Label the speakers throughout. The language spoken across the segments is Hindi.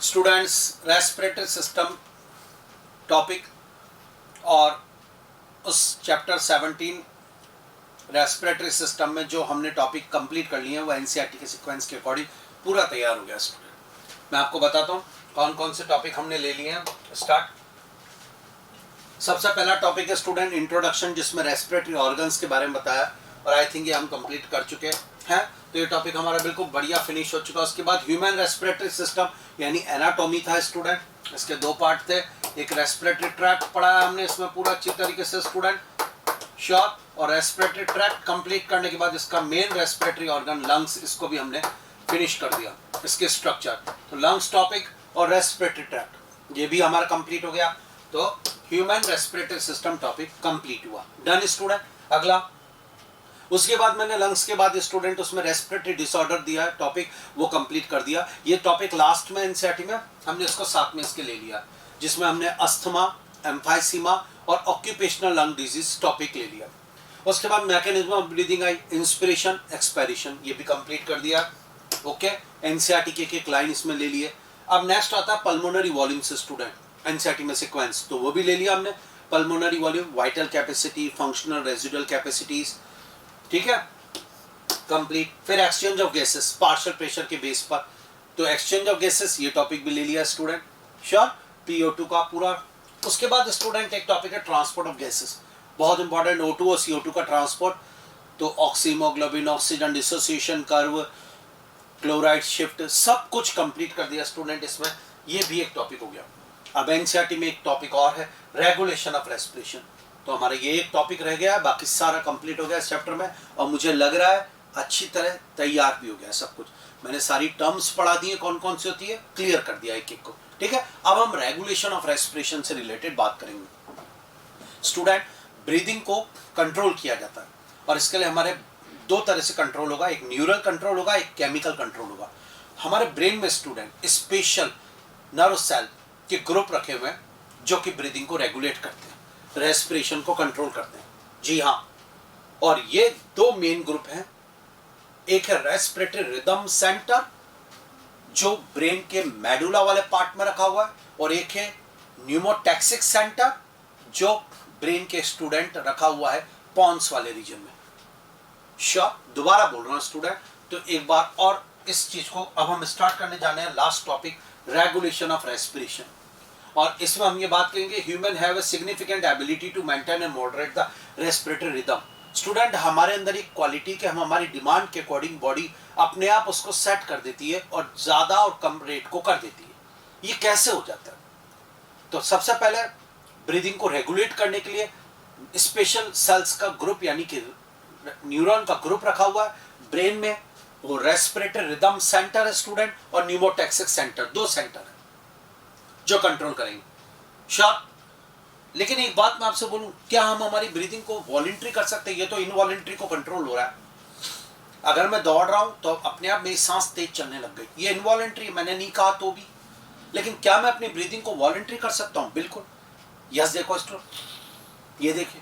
Speaker 1: स्टूडेंट्स रेस्पिरेटरी सिस्टम टॉपिक और उस चैप्टर 17 रेस्पिरेटरी सिस्टम में जो हमने टॉपिक कंप्लीट कर लिए हैं वो एनसीईआरटी के सीक्वेंस के अकॉर्डिंग पूरा तैयार हो गया स्टूडेंट। मैं आपको बताता हूँ कौन कौन से टॉपिक हमने ले लिए हैं। स्टार्ट। सबसे पहला टॉपिक है स्टूडेंट इंट्रोडक्शन, जिसमें रेस्पिरेटरी ऑर्गन्स के बारे में बताया और आई थिंक ये हम कंप्लीट कर चुके हैं। तो ये टॉपिक हमारा बिल्कुल बढ़िया फिनिश हो चुका। उसके बाद ह्यूमन रेस्पिरेटरी सिस्टम यानी एनाटॉमी था स्टूडेंट। इसके दो पार्ट थे, एक रेस्पिरेटरी ट्रैक्ट पढ़ाया हमने इसमें पूरा अच्छी तरीके से स्टूडेंट श्योर। और रेस्पिरेटरी ट्रैक्ट कंप्लीट करने के बाद इसका मेन रेस्पिरेटरी ऑर्गन लंग्स, इसको भी हमने फिनिश कर दिया, इसके स्ट्रक्चर। तो लंग्स टॉपिक और रेस्पिरेटरी ट्रैक्ट ये भी हमारा कंप्लीट हो गया। तो human respiratory system topic complete हुआ, डन स्टूडेंट। अगला उसके बाद मैंने लंग्स के बाद स्टूडेंट उसमें रेस्पिरेटरी डिसऑर्डर दिया है टॉपिक, वो कंप्लीट कर दिया। ये टॉपिक लास्ट में एनसीईआरटी में हमने इसको साथ में इसके ले लिया, जिसमें हमने अस्थमा, एम्फाइसीमा और ऑक्यूपेशनल लंग डिजीज टॉपिक ले लिया। उसके बाद mechanism of breathing I, inspiration expiration, ये भी कंप्लीट कर दिया। ओके, एनसीईआरटी के एक लाइन इसमें ले लिए। अब नेक्स्ट आता है पल्मोनरी वॉल्यूम्स स्टूडेंट, एनसीईआरटी में सीक्वेंस, तो वो भी ले लिया हमने। Pulmonary volume, vital capacity, functional residual capacities, ठीक है, कंप्लीट। फिर exchange of gases partial pressure के बेस पर, तो एक्सचेंज ऑफ गैसेस ये टॉपिक भी ले लिया स्टूडेंट श्योर, PO2 का पूरा। उसके बाद स्टूडेंट एक टॉपिक है ट्रांसपोर्ट ऑफ गैसेस, बहुत इंपॉर्टेंट, O2 और CO2 का ट्रांसपोर्ट। तो oxyhaemoglobin, oxygen dissociation curve, chloride shift, सब कुछ कंप्लीट कर दिया स्टूडेंट इसमें। ये भी एक टॉपिक हो गया। अब एनसीईआरटी में एक टॉपिक और है, रेगुलेशन ऑफ रेस्पिरेशन। तो हमारा ये एक टॉपिक रह गया है, बाकी सारा कंप्लीट हो गया इस चैप्टर में। और मुझे लग रहा है अच्छी तरह तैयार भी हो गया सब कुछ। मैंने सारी टर्म्स पढ़ा दी है, कौन कौन सी होती है, क्लियर कर दिया एक एक को, ठीक है। अब हम रेगुलेशन ऑफ रेस्पिरेशन से रिलेटेड बात करेंगे। स्टूडेंट ब्रीदिंग को कंट्रोल किया जाता है और इसके लिए हमारे दो तरह से कंट्रोल होगा, एक न्यूरल कंट्रोल होगा, एक केमिकल कंट्रोल होगा। हमारे ब्रेन में स्टूडेंट स्पेशल नर्व सेल के ग्रुप रखे हुए हैं जो कि ब्रीदिंग को रेगुलेट करते हैं, रेस्पिरेशन को कंट्रोल करते हैं। जी हाँ, और ये दो मेन ग्रुप हैं, एक है रेस्पिरेटरी रिदम सेंटर जो ब्रेन के मेडुला वाले पार्ट में रखा हुआ है, और एक है न्यूमोटैक्सिक सेंटर जो ब्रेन के स्टूडेंट रखा हुआ है पॉन्स वाले रीजन में। श्योर, दोबारा बोल रहा हूं स्टूडेंट, तो एक बार और इस चीज को अब हम स्टार्ट करने जाने हैं। Last topic regulation of respiration, और इसमें हम ये बात करेंगे human have a significant ability to maintain and moderate the respiratory rhythm. Student हमारे अंदर एक क्वालिटी के हम हमारी डिमांड के अकॉर्डिंग बॉडी अपने आप उसको सेट कर देती है और ज्यादा और कम रेट को कर देती है। ये कैसे हो जाता है? तो सबसे पहले ब्रीदिंग को रेगुलेट करने के लिए स्पेशल सेल्स का ग्रुप यानी कि न्यूरॉन का ग्रुप रखा हुआ है ब्रेन में। वो रेस्पिरेटरी रिदम सेंटर है स्टूडेंट, और न्यूमोटैक्सिक सेंटर, दो सेंटर है जो कंट्रोल करेंगे। श्योर, लेकिन एक बात मैं आपसे बोलूं, क्या हम हमारी ब्रीदिंग को वॉलंटरी कर सकते हैं? ये तो इनवॉलंटरी को कंट्रोल हो रहा है। अगर मैं दौड़ रहा हूं तो अपने आप मेरी सांस तेज चलने लग गई, ये इनवॉलंटरी, मैंने नहीं कहा तो भी। लेकिन क्या मैं अपनी ब्रीदिंग को वॉलंटरी कर सकता हूं? बिल्कुल। यस, देखो स्टूडेंट, ये देखिए,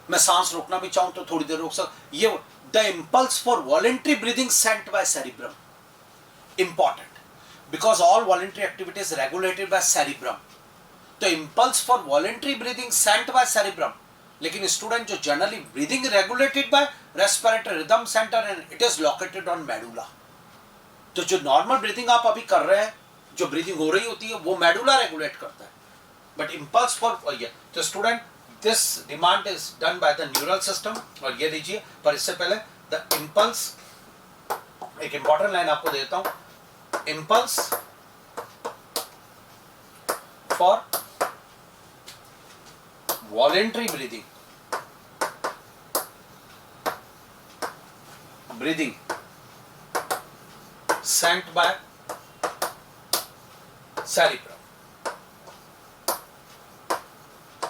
Speaker 1: मैं सांस रोकना भी चाहूं तो थोड़ी देर रोक सकता। ये the impulse for voluntary breathing sent by cerebrum, important, because all voluntary activity is regulated by cerebrum. तो impulse for voluntary breathing sent by cerebrum, लेकिन स्टूडेंट जो generally breathing regulated by respiratory rhythm centre and it is located on medulla. तो जो नॉर्मल ब्रीदिंग आप अभी कर रहे हैं, जो ब्रीदिंग हो रही होती है, वो मेडुला रेगुलेट करता है, बट इंपल्स फॉर ये। तो student this demand is done by the neural system. और ये लीजिए, पर इससे पहले द इंपल्स, एक इंपॉर्टेंट लाइन आपको देता हूं, impulse for voluntary breathing sent by cerebrum।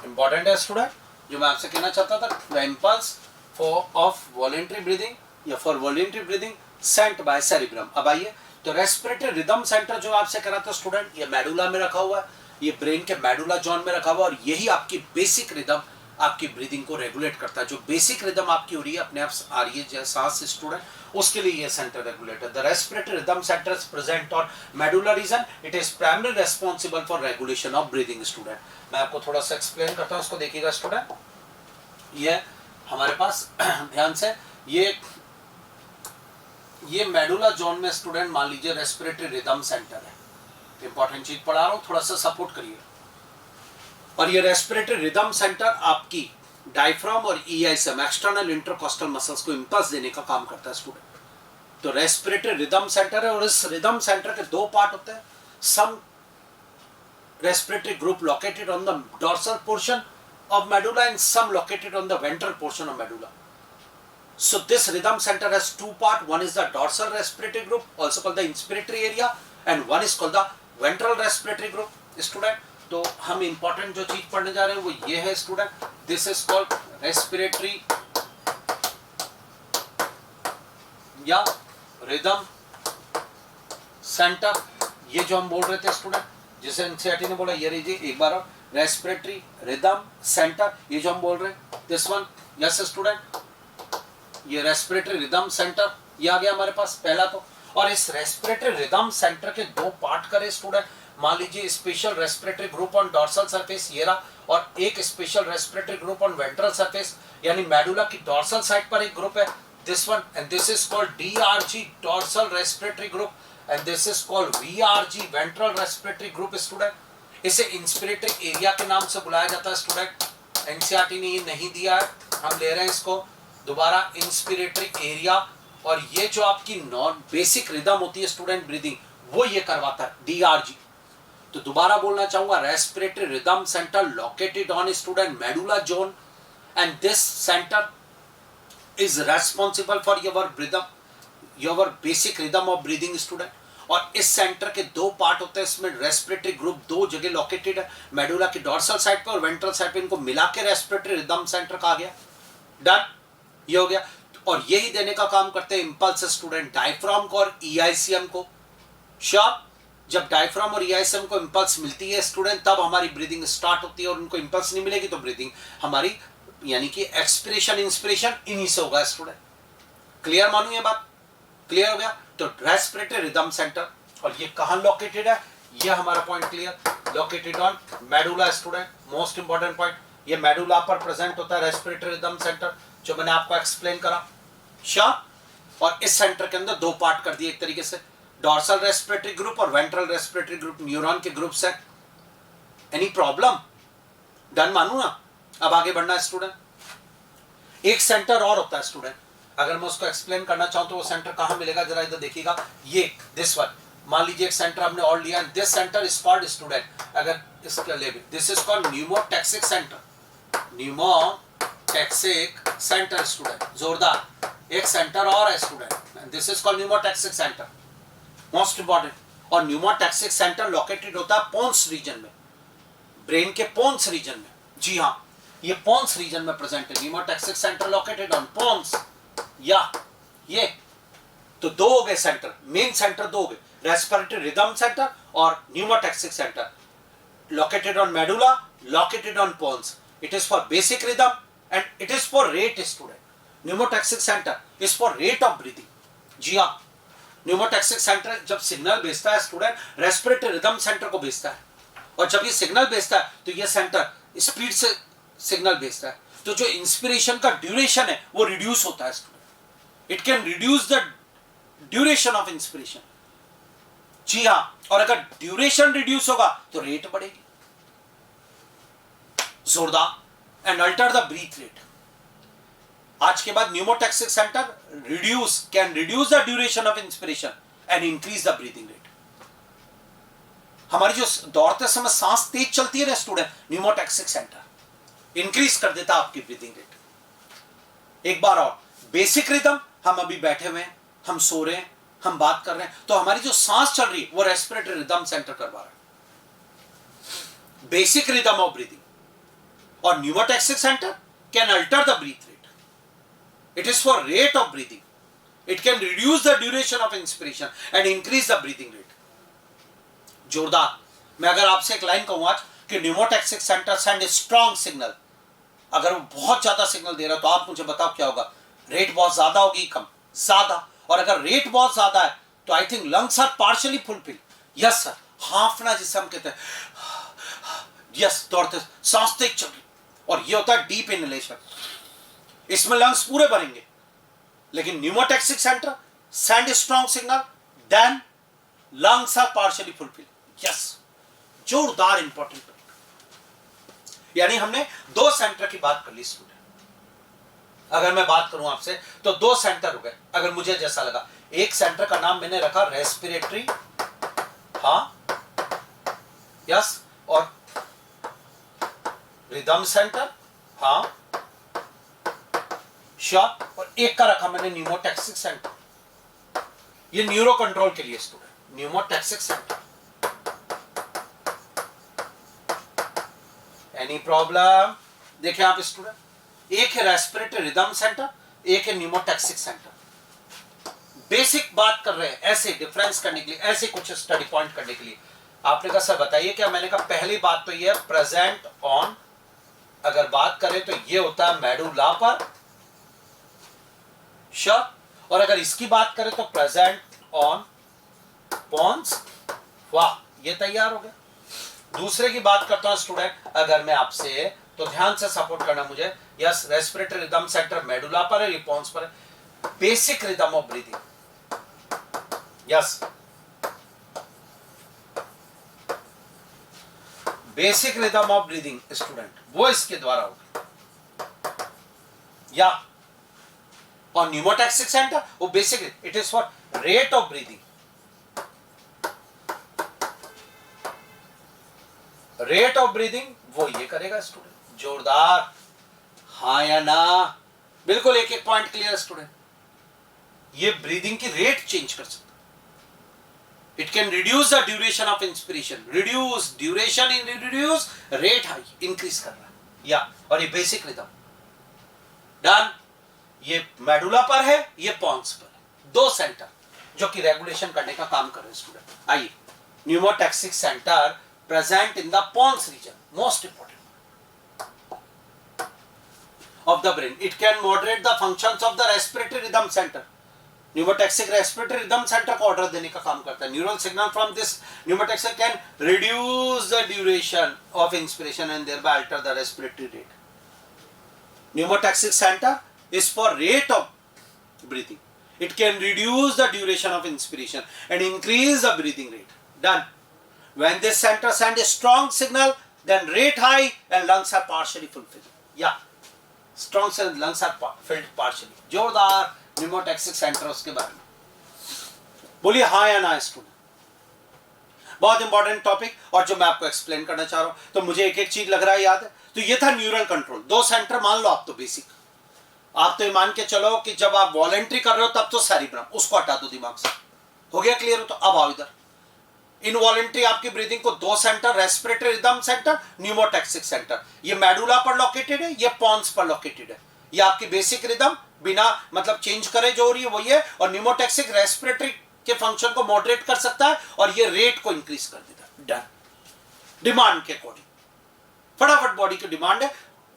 Speaker 1: Important है स्टूडेंट, जो मैं आपसे कहना चाहता था, the impulse of voluntary breathing या for voluntary breathing sent by cerebrum. अब आइए, तो रेस्पिरेटरी रिदम सेंटर जो आपसे करा था स्टूडेंट, ये मेडुला में रखा हुआ है, ये ब्रेन के मेडुला जॉन में रखा हुआ है, और यही आपकी बेसिक रिदम आपकी ब्रीदिंग को रेगुलेट करता है। जो बेसिक रिदम आपकी हो रही है, अपने आप आ रही है जैसे सांस स्टूडेंट, उसके लिए ये centre regulator. The respiratory rhythm centre is present on medulla reason, it is primary responsible for regulation of breathing student. मैं आपको थोड़ा सा एक्सप्लेन करता हूँ, इसको देखिएगा स्टूडेंट। ये हमारे पास ध्यान से ये मेडुला जोन में स्टूडेंट मान लीजिए रेस्पिरेटरी रिदम सेंटर है। इंपॉर्टेंट चीज पढ़ा रहा हूं, थोड़ा सा सपोर्ट करिए। और ये रेस्पिरेटरी रिदम सेंटर आपकी डायफ्राम और ईआईएसएम एक्सटर्नल इंटरकोस्टल मसल्स को इंपल्स देने का काम करता है स्टूडेंट। तो रेस्पिरेटरी रिदम सेंटर है, और इस रिदम सेंटर के दो पार्ट होते हैं। Some respiratory group located on the dorsal portion of medulla and some located on the ventral portion of medulla. So this rhythm center has two parts. One is the dorsal respiratory group, also called the inspiratory area, and one is called the ventral respiratory group. Student, तो हम important जो चीज पढ़ने जा रहे हैं वो ये है student. This is called respiratory या rhythm center। ये जो हम बोल रहे थे स्टूडेंट, जिसे एनसीईआरटी ने बोला, ये लीजिए एक बार और, रेस्पिरेटरी रिदम सेंटर, ये जो हम बोल रहे हैं दिस वन। यस स्टूडेंट, ये रेस्पिरेटरी रिदम सेंटर ये आ गया हमारे पास पहला। तो और इस रेस्पिरेटरी रिदम सेंटर के दो पार्ट करे स्टूडेंट। मान लीजिए special respiratory group on dorsal surface ये रहा, और एक special respiratory group on ventral surface, यानी मेडुला की डोर्सल साइड पर एक ग्रुप है this one, and this is called DRG dorsal respiratory group, and this is called VRG ventral respiratory group student. इसे इंस्पिरेटरी एरिया के नाम से बुलाया जाता है स्टूडेंट। एनसीईआरटी ने ये नहीं दिया है, हम ले रहे हैं इसको दोबारा, इंस्पिरेटरी एरिया। और ये जो आपकी नॉन बेसिक रिदम होती है स्टूडेंट ब्रीदिंग, वो ये करवाता है डीआरजी। तो दोबारा बोलना चाहूंगा, respiratory rhythm centre located on student medulla zone, and this centre is responsible for your basic rhythm of breathing student. और इस सेंटर के दो पार्ट होते हैं, इसमें रेस्पिरेटरी ग्रुप दो जगह लोकेटेड है, मेडुला की डोर्सल साइड पे और वेंट्रल साइड पे, इनको मिला के रेस्पिरेटरी रिदम सेंटर कहा गया। डन, ये हो गया। और यही देने का काम करते हैं इंपल्स स्टूडेंट, डायफ्राम को और ईआईसीएम को। श्योर, जब डायफ्राम और ईआईसीएम को इंपल्स मिलती है स्टूडेंट, तब हमारी ब्रीदिंग स्टार्ट होती है, और उनको इंपल्स नहीं मिलेगी तो ब्रीदिंग हमारी यानी कि एक्सपिरेशन इंस्पिरेशन इन्हीं से होगा स्टूडेंट। क्लियर मानू ये बात? क्लियर हो गया? तो रेस्पिरेटरी रिदम सेंटर, और ये कहां लोकेटेड है, ये हमारा point clear, located on medulla student. Most important point, ये मेडुला पर प्रेजेंट होता है रेस्पिरेटरी रिदम सेंटर, जो मैंने आपको एक्सप्लेन करा। श्योर। और इस सेंटर के अंदर दो पार्ट कर दिए एक तरीके से, डोर्सल रेस्पिरेटरी ग्रुप और वेंट्रल रेस्पिरेटरी ग्रुप, न्यूरॉन के ग्रुप्स है। Any problem? डन मानू ना? अब आगे बढ़ना है स्टूडेंट। एक सेंटर और होता है स्टूडेंट, अगर मैं उसको एक्सप्लेन करना चाहूं तो वो सेंटर कहां मिलेगा, जरा इधर देखिएगा, ये दिस वन। मान लीजिए एक सेंटर हमने और लिया, this centre is called student, अगर इसका ले, this is called pneumotaxic centre, pneumotaxic centre student. जोरदार, एक सेंटर और है student, this is called pneumotaxic centre, most important. और न्यूमोटैक्सिक सेंटर लोकेटेड होता है पोन्स रीजन में, ब्रेन के पोन्स रीजन में। जी हाँ, ये पोन्स रीजन में प्रेजेंट है, pneumotaxic centre located on pons. या ये तो दो हो गए सेंटर, मेन सेंटर दो हो गए, रेस्पिरेटरी रिदम सेंटर और pneumotaxic centre, located on medulla, located on pons. It is for basic rhythm and it is for rate student. Pneumotactic center is for rate of breathing. जी हाँ, pneumotactic center जब सिग्नल भेजता है स्टूडेंट, रेस्पिरेटरी रिदम सेंटर को भेजता है, और जब ये सिग्नल भेजता है तो ये सेंटर स्पीड से सिग्नल भेजता है, तो जो इंस्पिरेशन का ड्यूरेशन है वो रिड्यूस होता है student. It can reduce the duration of inspiration. जी हाँ, और अगर ड्यूरेशन रिड्यूस होगा तो रेट बढ़ेगी। जोरदार, and alter the breath rate. आज के बाद pneumotaxic centre can reduce the duration of inspiration and increase the breathing rate. हमारी जो दौड़ते समय सांस तेज चलती है ना स्टूडेंट, न्यूमोटैक्सिक सेंटर इंक्रीज कर देता आपकी ब्रीथिंग रेट। एक बार और, बेसिक रिदम, हम अभी बैठे हुए हैं, हम सो रहे हैं, हम बात कर रहे हैं, तो हमारी जो सांस चल रही है वो रेस्पिरेटरी रिदम सेंटर करवा रहा है, बेसिक रिदम ऑफ ब्रीथिंग। और pneumotaxic centre can alter the breath rate, it is for rate of breathing, it can reduce the duration of inspiration and increase the breathing rate. जोरदार। मैं अगर आपसे एक लाइन कहूं आज कि pneumotaxic centre send a strong signal, अगर वो बहुत ज्यादा सिग्नल दे रहा है तो आप मुझे बताओ क्या होगा, रेट बहुत ज्यादा होगी, कम, ज्यादा। और अगर रेट बहुत ज्यादा है तो I think lungs are partially fulfil. Yes sir, हाफना जिसे हम कहते हैं, यस, दौड़ते सांस तेज चल रही, और ये होता है डीप इनहेलेशन, इसमें लंग्स पूरे भरेंगे। लेकिन pneumotaxic centre send strong signal, then lungs are partially fulfil. Yes, जोरदार इंपॉर्टेंट। यानी हमने दो सेंटर की बात कर ली स्टूडेंट। अगर मैं बात करूं आपसे तो दो सेंटर हो गए, अगर मुझे जैसा लगा। एक सेंटर का नाम मैंने रखा रेस्पिरेटरी, हाँ, यस, और रिदम सेंटर, हाँ, श्योर, और एक का रखा मैंने न्यूमोटैक्सिक सेंटर। ये न्यूरो कंट्रोल के लिए student, pneumotaxic centre. Any problem? देखिए आप स्टूडेंट, एक है रेस्पिरेटरी रिदम सेंटर, एक है न्यूमोटैक्सिक सेंटर। बेसिक बात कर रहे हैं ऐसे डिफरेंस करने के लिए, ऐसे कुछ स्टडी पॉइंट करने के लिए। आपने कहा सर बताइए क्या, मैंने कहा पहली बात तो ये है प्रेजेंट ऑन, अगर बात करें तो ये होता है मेडुला पर, श्योर, और अगर इसकी बात करें तो प्रेजेंट ऑन पॉन्स। वाह, ये तैयार हो गया। दूसरे की बात करता हूं स्टूडेंट, अगर मैं आपसे, तो ध्यान से सपोर्ट करना मुझे। Yes, respiratory rhythm centre medulla पर है, रिस्पॉन्स पर है। Basic rhythm of breathing, yes, basic rhythm of breathing student, वो इसके द्वारा होगी। या और न्यूमोटैक्सिक सेंटर वो basic, it is for rate of breathing, rate of breathing वो ये करेगा स्टूडेंट। जोरदार, हाँ या ना? बिल्कुल, एक एक पॉइंट क्लियर स्टूडेंट। ये ब्रीदिंग की रेट चेंज कर सकता है। It can reduce the duration of inspiration, reduce duration in reduce rate, high increase कर रहा है। या और ये बेसिक रिदम डन। ये मेडुला पर है, ये पॉन्स पर है, दो सेंटर जो कि रेगुलेशन करने का काम कर रहे हैं स्टूडेंट। आइए, pneumotaxic centre present in the pons region, most important of the brain. It can moderate the functions of the respiratory rhythm center. Pneumotactic respiratory rhythm center को ऑर्डर देने का काम करता है। Neural signal from this pneumotactic can reduce the duration of inspiration and thereby alter the respiratory rate. Pneumotactic center is for rate of breathing. It can reduce the duration of inspiration and increase the breathing rate. Done. When this center send a strong signal, then rate high and lungs are partially fulfilled. Yeah, strong signal, lungs are filled partially. जोरदार न्यूमोटैक्सिक सेंटर, उसके बारे में बोलिए हाँ या ना स्टूडेंट। बहुत इंपॉर्टेंट टॉपिक, और जो मैं आपको एक्सप्लेन करना चाह रहा हूं, तो मुझे एक एक चीज लग रहा है याद है। तो ये था न्यूरल कंट्रोल, दो सेंटर मान लो आप, तो बेसिक आप तो ये मान के चलो कि जब आप वॉलेंट्री कर रहे हो तब तो सेरिब्रम, उसको हटा दो दिमाग से। हो गया क्लियर? हो तो अब आओ इधर। इनवॉलेंट्री आपकी ब्रीदिंग को दो centre, respiratory rhythm centre, pneumotaxic centre. ये मेडुला पर लोकेटेड है, ये पॉन्स पर लोकेटेड है। ये आपकी बेसिक रिदम बिना मतलब चेंज करे जो हो रही है वही है, और न्यूमोटैक्सिक रेस्पिरेटरी के फंक्शन को मॉडरेट कर सकता है और ये रेट को इंक्रीज कर देता है। डन, डिमांड के अकॉर्डिंग, फटाफट बॉडी की डिमांड है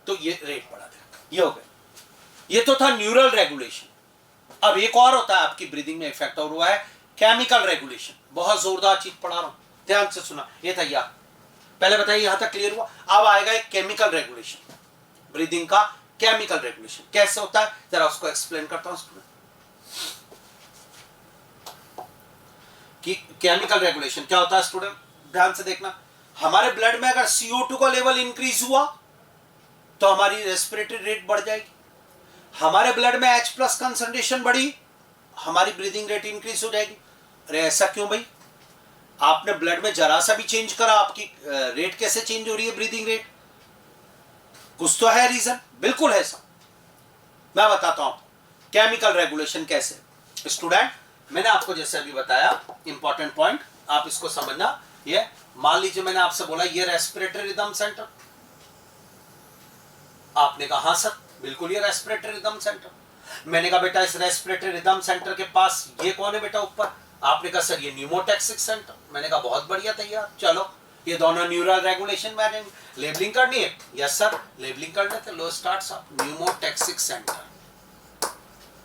Speaker 1: तो ये रेट बढ़ा देगा। ये हो गया, ये तो था न्यूरल रेगुलेशन। अब एक और होता है आपकी ब्रीदिंग में इफेक्ट और हुआ है केमिकल रेगुलेशन। बहुत जोरदार चीज पढ़ा रहा हूं, ध्यान से सुना। ये था यार, पहले बताइए यहां तक क्लियर हुआ? अब आएगा एक केमिकल रेगुलेशन, ब्रीदिंग का केमिकल रेगुलेशन कैसे होता है, जरा उसको एक्सप्लेन करता हूं स्टूडेंट। कि केमिकल रेगुलेशन क्या होता है स्टूडेंट, ध्यान से देखना। हमारे ब्लड में अगर CO2 का लेवल इंक्रीज हुआ तो हमारी रेस्पिरेटरी रेट बढ़ जाएगी। हमारे ब्लड में H+ कंसंट्रेशन बढ़ी, हमारी ब्रीदिंग रेट इंक्रीज हो जाएगी। अरे ऐसा क्यों भाई? आपने ब्लड में जरा सा भी चेंज करा, आपकी रेट कैसे चेंज हो रही है, ब्रीदिंग रेट? कुछ तो है रीजन, बिल्कुल है ऐसा। मैं बताता हूं केमिकल रेगुलेशन कैसे। स्टूडेंट, मैंने आपको जैसे अभी बताया इंपॉर्टेंट पॉइंट, आप इसको समझना। ये मान लीजिए मैंने आपसे बोला ये रेस्पिरेटरी रिदम सेंटर, आपने कहा हाँ सर बिल्कुल ये रेस्पिरेटरी रिदम सेंटर। मैंने कहा बेटा इस रेस्पिरेटरी रिदम सेंटर के पास ये कौन है बेटा ऊपर? आपने कहा सर ये न्यूमोटैक्सिक सेंटर। मैंने कहा बहुत बढ़िया, तैयार, चलो ये दोनों न्यूरल रेगुलेशन में लेबलिंग करनी है। यस सर, लेबलिंग करने थे। लो start of pneumotaxic centre,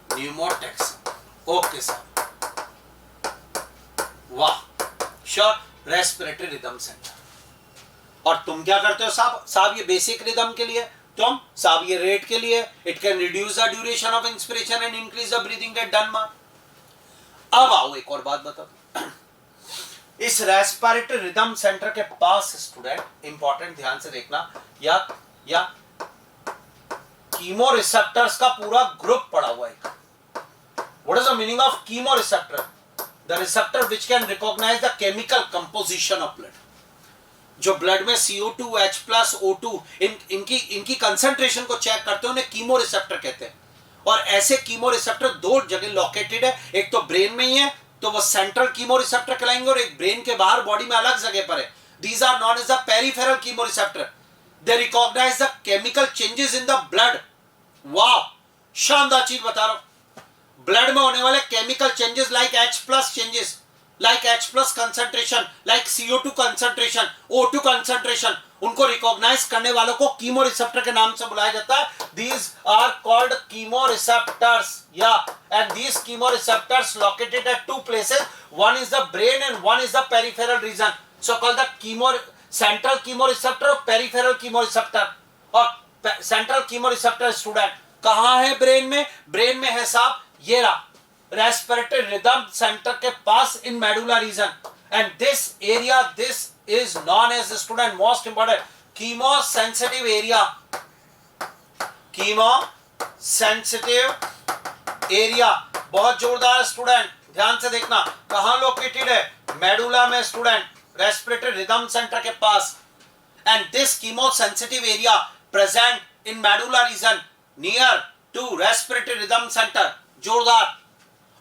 Speaker 1: pneumotaxic. Okay sir, वाह, श्योर। Respiratory rhythm centre. और तुम क्या करते हो साहब? साहब ये बेसिक रिदम के लिए, तुम साहब ये रेट के लिए, it can reduce the duration of inspiration and increase the breathing rate. Done मार। अब आओ एक और बात बता दो। इस रेस्पिरेटरी रिदम सेंटर के पास स्टूडेंट, इंपॉर्टेंट ध्यान से देखना, या कीमो रिसेप्टर्स का पूरा ग्रुप पड़ा हुआ है। What is the meaning of chemo receptor? The receptor which can recognise the chemical composition of blood. जो ब्लड में CO2, H+, O2 इनकी कंसंट्रेशन को चेक करते हैं, उन्हें कीमो रिसेप्टर कहते हैं। और ऐसे कीमो रिसेप्टर दो जगह लोकेटेड है, एक तो ब्रेन में ही है तो वो सेंट्रल कीमो रिसेप्टर कहलाएंगे, और एक ब्रेन के बाहर बॉडी में अलग जगह पर है। These are known as the peripheral chemo receptor. They recognise the chemical changes in the blood. वाह, शानदार चीज बता रहा हूं। ब्लड में होने वाले chemical changes like H+ changes, like H+ concentration, like CO2 concentration, O2 concentration, उनको रिकॉग्नाइज करने वालों को कीमो रिसेप्टर के नाम से बुलाया जाता है। These are called chemoreceptors, yeah, and these chemoreceptors located at two places. One is the brain and one is the peripheral region. So called the central chemoreceptor और peripheral chemoreceptor। और central chemoreceptor स्टूडेंट कहाँ है? ब्रेन में। ब्रेन में है साहब, ये रहा, रेस्पिरेटरी रिदम सेंटर के पास in medulla region. And this area, this is known as student most important chemo sensitive area. Chemo sensitive area बहुत जोरदार स्टूडेंट, ध्यान से देखना। कहां लोकेटेड है? मेडुला में स्टूडेंट, रेस्पिरेटरी रिदम सेंटर के पास। And this chemo sensitive area present in medulla region near to respiratory rhythm centre. जोरदार।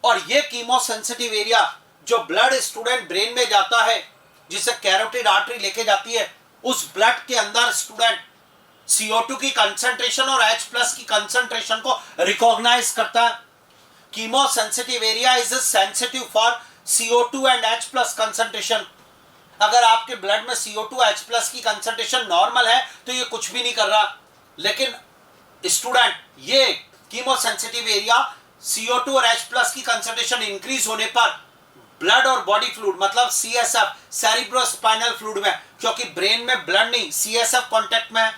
Speaker 1: और ये कीमो सेंसिटिव एरिया जो ब्लड स्टूडेंट ब्रेन में जाता है, जिसे कैरोटिड आर्टरी लेके जाती है, उस ब्लड के अंदर स्टूडेंट CO2 की कंसंट्रेशन और H+ की कंसंट्रेशन को रिकॉग्नाइज करता है। Chemo sensitive area is sensitive for CO2 and H+ concentration. अगर आपके ब्लड में CO2, H+ की कंसंट्रेशन नॉर्मल है तो ये कुछ भी नहीं कर रहा। लेकिन स्टूडेंट ये कीमो सेंसिटिव एरिया CO2 और H+ की कंसंट्रेशन इंक्रीज होने पर ब्लड और बॉडी फ्लूइड, मतलब CSF, सेरिब्रोस्पाइनल फ्लूइड में, क्योंकि ब्रेन में ब्लड नहीं CSF कांटेक्ट में है,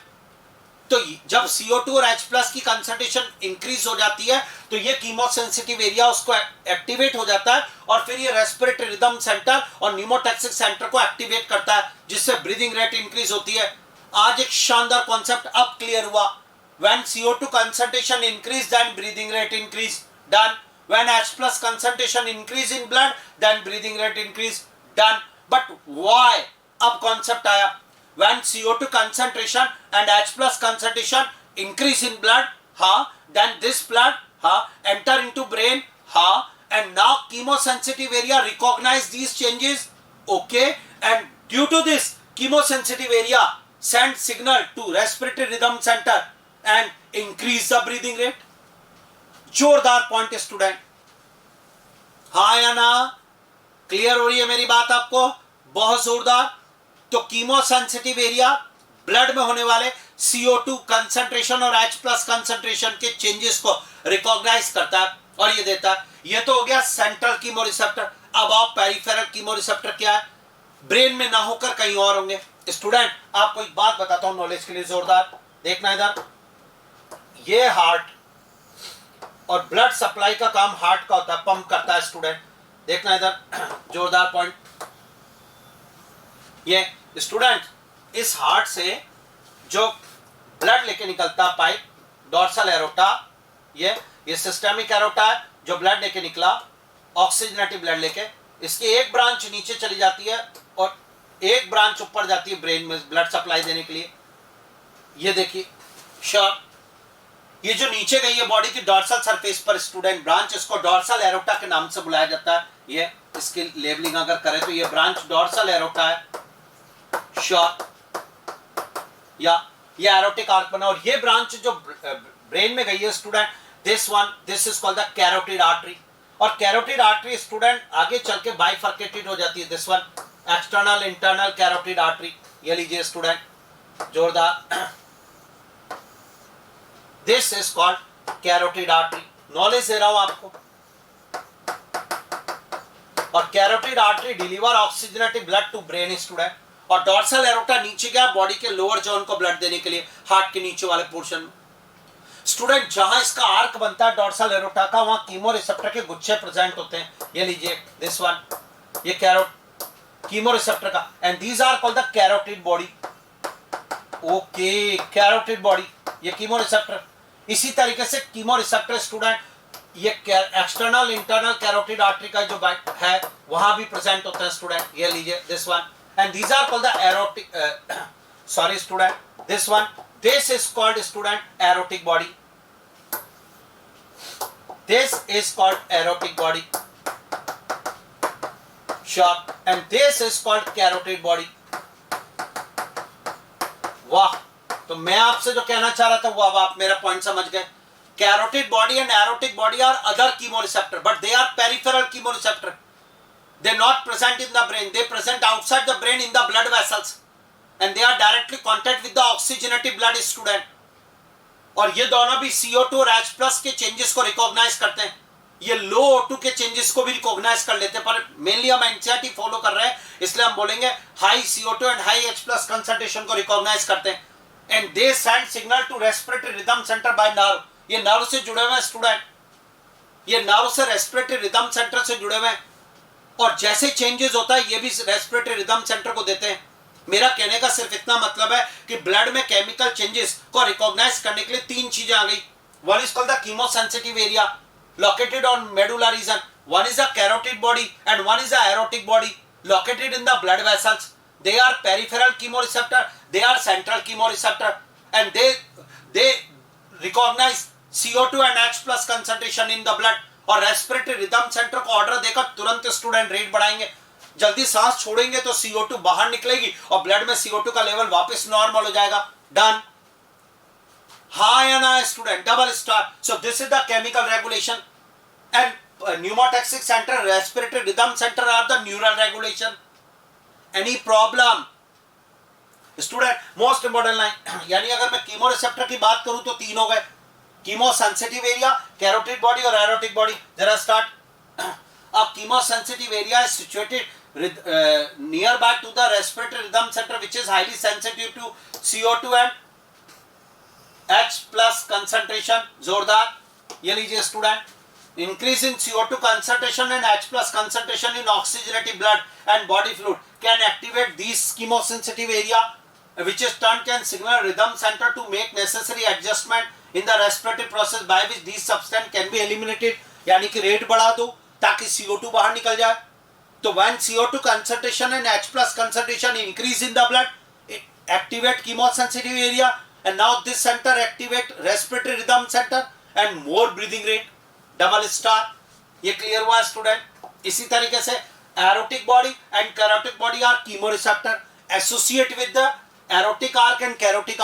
Speaker 1: तो जब CO2 और H+ की कंसंट्रेशन इंक्रीज हो जाती है तो ये कीमो सेंसिटिव एरिया उसको एक्टिवेट हो जाता है और फिर ये रेस्पिरेटरी रिदम सेंटर और न्यूमोटैक्सिक सेंटर को एक्टिवेट करता है, जिससे ब्रीदिंग रेट इंक्रीज होती है। आज एक शानदार कॉन्सेप्ट अब क्लियर हुआ। When CO2 concentration increase, then breathing rate increase. Done. When H+ concentration increase in blood, then breathing rate increase. Done. But why? अब concept आया. When CO2 concentration and H+ concentration increase in blood, then this blood, enter into brain, and now chemosensitive area recognize these changes, okay, and due to this chemosensitive area send signal to respiratory rhythm center and increase the breathing rate. जोरदार पॉइंट स्टूडेंट, हाँ या ना? क्लियर हो रही है मेरी बात आपको? बहुत जोरदार। तो कीमो सेंसिटिव एरिया ब्लड में होने वाले CO2 कंसंट्रेशन और H+ कंसंट्रेशन के चेंजेस को रिकॉग्नाइज करता है और ये देता है। ये तो हो गया सेंट्रल कीमो रिसेप्टर। अब आप पेरिफेरल कीमो रिसेप्टर क्या है? ब्रेन में ना होकर कहीं और होंगे। स्टूडेंट आपको एक बात बताता हूं नॉलेज के लिए, जोरदार देखना। इधर ये हार्ट और ब्लड सप्लाई का काम हार्ट का होता है, पंप करता है स्टूडेंट। देखना इधर, जोरदार पॉइंट। ये स्टूडेंट इस हार्ट से जो ब्लड लेके निकलता पाइप, डॉर्सल एरोटा, ये सिस्टेमिक एरोटा है जो ब्लड लेके निकला, ऑक्सीजनेटिव ब्लड लेके। इसकी एक ब्रांच नीचे चली जाती है और एक ब्रांच ऊपर जाती है ब्रेन में ब्लड सप्लाई देने के लिए। ये देखिए श्योर, ये जो नीचे गई है बॉडी की डॉर्सल सरफेस पर स्टूडेंट ब्रांच, इसको डॉर्सल एरोटा के नाम से बुलाया जाता है। ये इसकी लेबलिंग अगर करें तो ये ब्रांच डॉर्सल एरोटा है, श्योर, या ये एरोटिक आर्क बना। और ये ब्रांच जो ब्रेन में गई है student, this is called the carotid artery. और कैरोटिड आर्टरी स्टूडेंट आगे चल के बाइफर्केटेड हो जाती है। This one external internal carotid artery, ये लीजिए स्टूडेंट जोरदार। This is called carotid artery, knowledge दे रहा हूं आपको। और carotid artery deliver oxygenated blood to brain student, और डॉर्सल एरोटा नीचे गया बॉडी के लोअर जॉन को ब्लड देने के लिए, हार्ट के नीचे वाले पोर्शन में। स्टूडेंट जहां इसका आर्क बनता है डॉर्सल एरोटा का, वहां कीमो रिसेप्टर के गुच्छे प्रेजेंट होते हैं, ये लीजिए दिस वन, ये कीमो रिसेप्टर का, and these are called the carotid body. Okay, carotid body, ये कीमो रिसेप्टर। इसी तरीके से कीमो रिसेप्टर स्टूडेंट ये एक्सटर्नल इंटरनल कैरोटिड आर्टरी का जो है वहां भी प्रेजेंट होता है स्टूडेंट, ये लीजिए this one, and these are called the aortic sorry student, this one, this is called student aortic body, this is called aortic body, sure, and this is called carotid body। वाह, तो मैं आपसे जो कहना चाह रहा था वो अब आप मेरा पॉइंट समझ गए। Carotid body and aortic body are other chemoreceptor, but they are peripheral chemoreceptor, they are not present in the brain, they present outside the brain in the blood vessels, and they are directly contact with the oxygenated blood student। और ये दोनों भी CO2 और H+ के चेंजेस को रिकॉग्नाइज करते हैं, ये लो O2 के चेंजेस को भी रिकॉग्नाइज कर लेते हैं, पर मेनली हम एनसीईआरटी फॉलो कर रहे हैं इसलिए हम बोलेंगे high CO2 and high H+ concentration को रिकॉग्नाइज करते हैं, and they send signal to respiratory rhythm centre by nerve. ये नर्व से जुड़े हुए हैं स्टूडेंट, ये नर्व से रेस्पिरेटरी रिदम सेंटर से जुड़े हुए हैं, और जैसे चेंजेस होता है ये भी रेस्पिरेटरी रिदम सेंटर को देते हैं। मेरा कहने का सिर्फ इतना मतलब है कि ब्लड में केमिकल चेंजेस को रिकॉग्नाइज करने के लिए तीन चीजें आ गई। One is called the chemosensitive area located on medulla region, one is the carotid body and one is the aortic body located in the blood vessels. They are peripheral chemoreceptor, they are central chemoreceptor, and they recognize CO2 and H+ concentration in the blood, और रेस्पिरेटरी रिदम सेंटर को ऑर्डर देकर तुरंत स्टूडेंट रेट बढ़ाएंगे। जल्दी सांस छोड़ेंगे तो CO2 बाहर निकलेगी और ब्लड में CO2 का लेवल वापस नॉर्मल हो जाएगा। Done. High and high student, double star. So this is the chemical regulation, and pneumotaxic center, respiratory rhythm center are the neural regulation. Any problem student? Most important line, यानी अगर मैं कीमो रिसेप्टर की बात करूं तो तीन हो गए, chemo sensitive area, carotid body और एरोटिक बॉडी। जरा स्टार्ट। अब chemo sensitive area is situated nearby to the respiratory rhythm center which is highly sensitive to CO2 and H+ concentration। जोरदार, ये लीजिए student, increase in CO2 concentration and H+ concentration in oxygenated blood and body fluid can activate these chemosensitive area which is turn can signal rhythm center to make necessary adjustment in the respiratory process by which these substance can be eliminated। यानी कि रेट बढ़ा दो ताकि CO2 बाहर निकल जाए। तो when CO2 concentration and H+ concentration increase in the blood, it activate chemosensitive area, and now this center activate respiratory rhythm center and more breathing rate। Double star. ये क्लियर हुआ स्टूडेंट? इसी तरीके से aortic body and carotid body are chemoreceptor associate with the aortic arch and carotid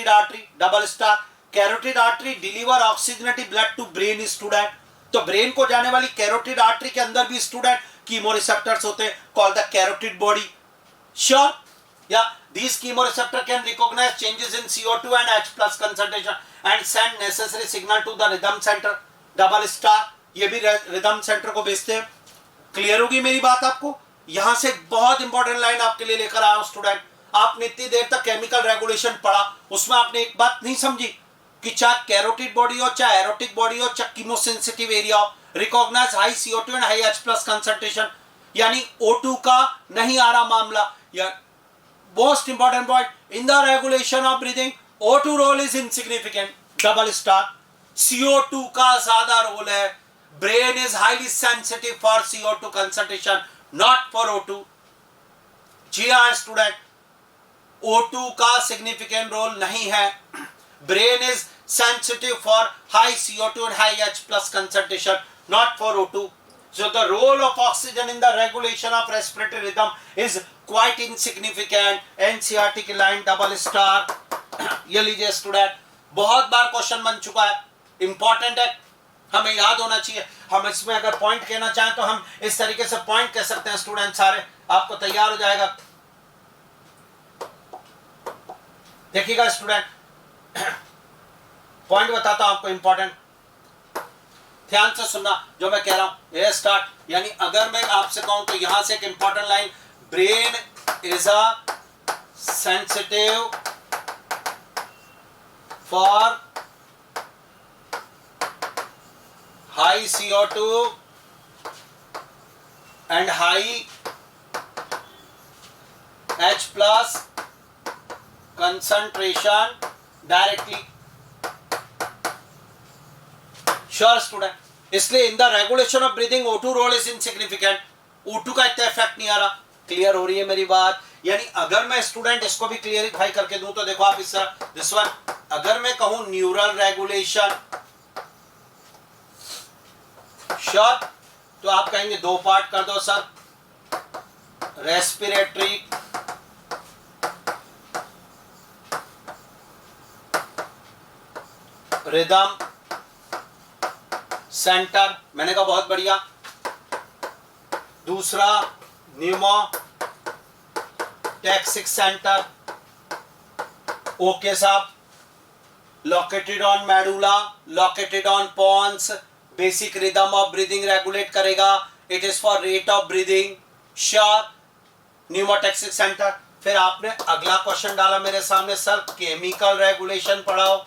Speaker 1: artery. Double star. Carotid artery deliver oxygenated blood to brain student. तो ब्रेन को जाने वाली कैरोटिड आर्टरी के अंदर भी स्टूडेंट कीमोरिसेप्टर्स होते हैं called the carotid body. Sure? या these chemoreceptor can recognize changes in CO2 and H+ concentration and send necessary signal to the rhythm center। Double star. ये भी रिदम सेंटर को भेजते हैं। क्लियर होगी मेरी बात आपको? यहां से बहुत इंपॉर्टेंट लाइन आपके लिए लेकर आया हूं स्टूडेंट। आपने इतनी देर तक केमिकल रेगुलेशन पढ़ा, उसमें आपने एक बात नहीं समझी कि चाहे कैरोटिड बॉडी हो, चाहे एरोटिक बॉडी हो, चाहे कीमोसेंसिटिव एरिया हो, recognize high CO2 and high H+ concentration, यानी O2 का नहीं आ रहा मामला। या most important point, in the regulation of breathing O2 role is insignificant. Double star. CO2 का ज्यादा रोल है। Brain is highly sensitive for CO2 concentration, not for O2। जी हाँ स्टूडेंट, O2 का सिग्निफिकेंट रोल नहीं है। Brain is sensitive for high CO2 and high H+ concentration, not for O2। So the role of oxygen in the regulation of respiratory rhythm is quite insignificant। NCERT की लाइन डबल स्टार। ये लीजिए स्टूडेंट, बहुत बार क्वेश्चन बन चुका है, इंपॉर्टेंट है, हमें याद होना चाहिए। हम इसमें अगर पॉइंट कहना चाहें तो हम इस तरीके से पॉइंट कह सकते हैं स्टूडेंट, सारे आपको तैयार हो जाएगा। देखिएगा स्टूडेंट, पॉइंट बताता हूं आपको इंपॉर्टेंट, ध्यान से सुनना जो मैं कह रहा हूं। ये स्टार्ट, यानी अगर मैं आपसे कहूं तो यहां से एक important line, brain is a sensitive for high CO2 and high H plus concentration directly. Sure student, इसलिए in the regulation of breathing O2 role is insignificant, O2 का इतना इफेक्ट नहीं आ रहा। क्लियर हो रही है मेरी बात? यानी अगर मैं स्टूडेंट इसको भी क्लियरिफाई करके दूं तो देखो आप इस दिस वन, अगर मैं कहूं न्यूरल रेगुलेशन, श्योर, तो आप कहेंगे दो पार्ट कर दो सर, रेस्पिरेटरी रिदम सेंटर, मैंने कहा बहुत बढ़िया। दूसरा न्यूमोटैक्सिक सेंटर, ओके साहब, located on medulla, located on pons, basic rhythm of breathing regulate करेगा, it is for rate of breathing, sure, pneumotaxic centre. फिर आपने अगला क्वेश्चन डाला मेरे सामने, सर केमिकल रेगुलेशन पढ़ाओ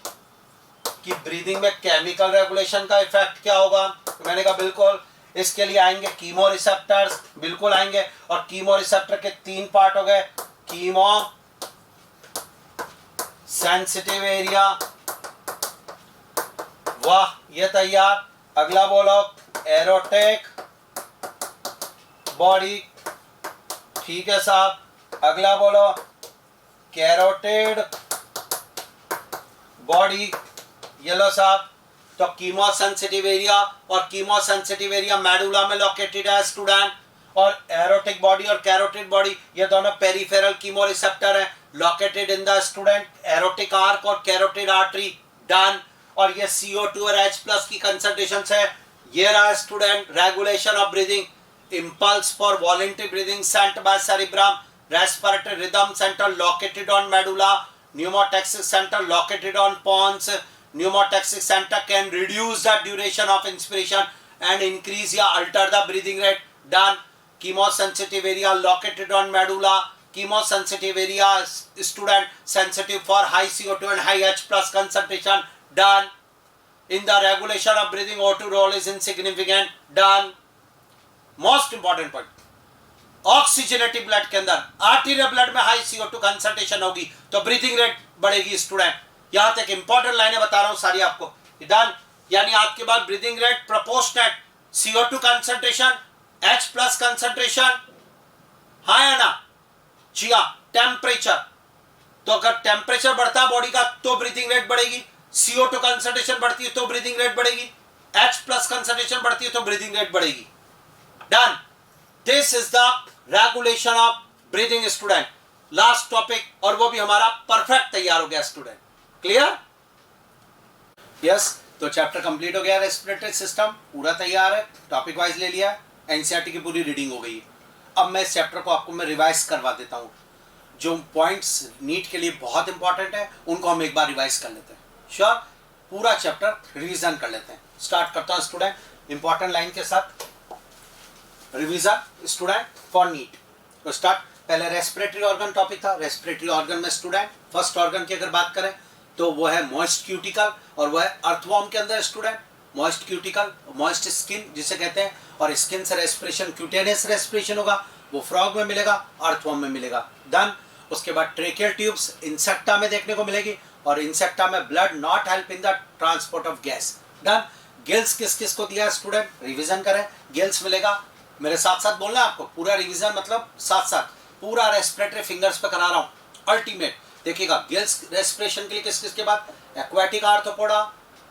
Speaker 1: कि ब्रीदिंग में केमिकल रेगुलेशन का इफेक्ट क्या होगा। तो मैंने कहा बिल्कुल, इसके लिए आएंगे कीमो रिसेप्टर्स, बिल्कुल आएंगे, और कीमो रिसेप्टर के 3 पार्ट हो गए, कीमो सेंसिटिव एरिया, वाह ये तैयार। अगला बोलो एरोटिक बॉडी, ठीक है साहब। अगला बोलो कैरोटिड बॉडी, ये लो साहब। तो कीमो सेंसिटिव एरिया, और कीमो सेंसिटिव एरिया मेडुला में लोकेटेड है स्टूडेंट, और एरोटिक बॉडी और कैरोटिड बॉडी ये दोनों पेरिफेरल कीमो रिसेप्टर है, located in the student aortic arch और कैरोटिड आर्टरी, डन। और ये CO2 और H प्लस की कंसंट्रेशन है, ये रहा student regulation of breathing, impulse for voluntary breathing sent by cerebrum, respiratory rhythm center located on medulla, pneumotaxic center located on pons. Pneumotaxic center can reduce the duration of inspiration and increase या alter the breathing rate, done. Chemosensitive area located on medulla, chemosensitive area student sensitive for high CO2 and high H plus concentration, done. In the regulation of breathing O2 role is insignificant, done. Most important point, oxygenative blood के अंदर आर्टीरियल ब्लड में हाई CO2 कंसंट्रेशन होगी तो ब्रीथिंग रेट बढ़ेगी स्टूडेंट। यहां तक इंपॉर्टेंट लाइनें बता रहा हूं सारी आपको, इधर यानी आपके बाद breathing rate proportionate CO2 concentration, H plus concentration, हाँ या ना? जी हाँ। टेम्परेचर, तो अगर टेम्परेचर बढ़ता है बॉडी का तो ब्रीथिंग रेट बढ़ेगी, CO2 कंसंट्रेशन बढ़ती है तो ब्रीथिंग रेट बढ़ेगी, H प्लस कंसंट्रेशन बढ़ती है तो ब्रीथिंग रेट बढ़ेगी, done. This is the regulation of breathing student. Last topic, और वो भी हमारा परफेक्ट तैयार हो गया स्टूडेंट, क्लियर? यस, तो चैप्टर कंप्लीट हो गया, रेस्पिरेटरी सिस्टम पूरा तैयार है, टॉपिक वाइज ले लिया, एनसीईआरटी की पूरी रीडिंग हो गई। अब मैं इस चैप्टर को आपको मैं रिवाइज करवा देता हूँ, जो पॉइंट्स नीट के लिए बहुत इंपॉर्टेंट है उनको हम एक बार रिवाइज कर लेते हैं। श्योर, पूरा चैप्टर रिवीजन कर लेते हैं। स्टार्ट करता हूँ स्टूडेंट इंपॉर्टेंट लाइन के साथ, रिवीजन स्टूडेंट फॉर नीट। तो स्टार्ट, पहले रेस्पिरेटरी ऑर्गन टॉपिक था। रेस्पिरेटरी ऑर्गन में स्टूडेंट फर्स्ट ऑर्गन की अगर बात करें तो वो है मॉइस्ट क्यूटिकल, और वो है अर्थवॉर्म के अंदर student moist cuticle, moist skin जिसे कहते हैं, और स्किन से रेस्पिरेशन क्यूटेनियस रेस्पिरेशन होगा, वो फ्रॉग में मिलेगा, अर्थवॉर्म में मिलेगा, डन। उसके बाद ट्रेकियल ट्यूब्स इंसेक्टा में देखने को मिलेगी, और इंसेक्टा में blood not help in the transport of gas, done. Gills किस किस को दिया स्टूडेंट, रिविजन करें, गिल्स मिलेगा, मेरे साथ साथ बोलना आपको, पूरा रिवीजन मतलब साथ साथ पूरा रेस्पिरेटरी फिंगर्स पे करा रहा हूँ, अल्टीमेट। देखिएगा गिल्स रेस्पिरेशन के लिए किस किस के बाद, एक्वाटिक आर्थ्रोपोडा,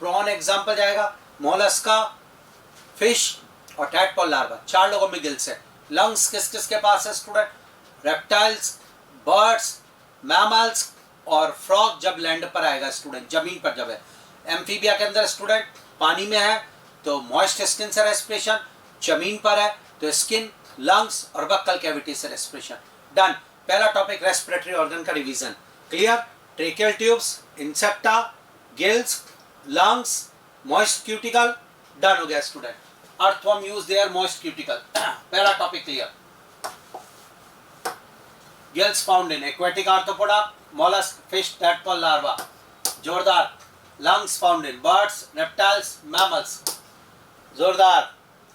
Speaker 1: प्रॉन एग्जांपल जाएगा, मोलस्का, फिश और टैडपोल लार्वा, 4 लोगों में गिल्स है। लंग्स किस किस के पास है स्टूडेंट, रेप्टाइल्स, बर्ड्स, मैमल्स और फ्रॉग जब लैंड पर आएगा स्टूडेंट, जमीन पर जब है। एम्फीबिया के अंदर स्टूडेंट पानी में है तो मॉइस्ट स्किन से रेस्पिरेशन, जमीन पर है तो स्किन, लंग्स और बक्कल कैविटी से रेस्पिरेशन। डन। पहला टॉपिक रेस्पिरेटरी ऑर्गन का revision clear. Tracheal tubes, Insecta, gills, lungs, moist cuticle. Done हो गया student. Earthworm use their moist cuticle. पहला topic clear. Gills found in aquatic arthropoda, mollusc, fish, tadpole larva. जोरदार। Lungs found in birds, reptiles, mammals. जोरदार।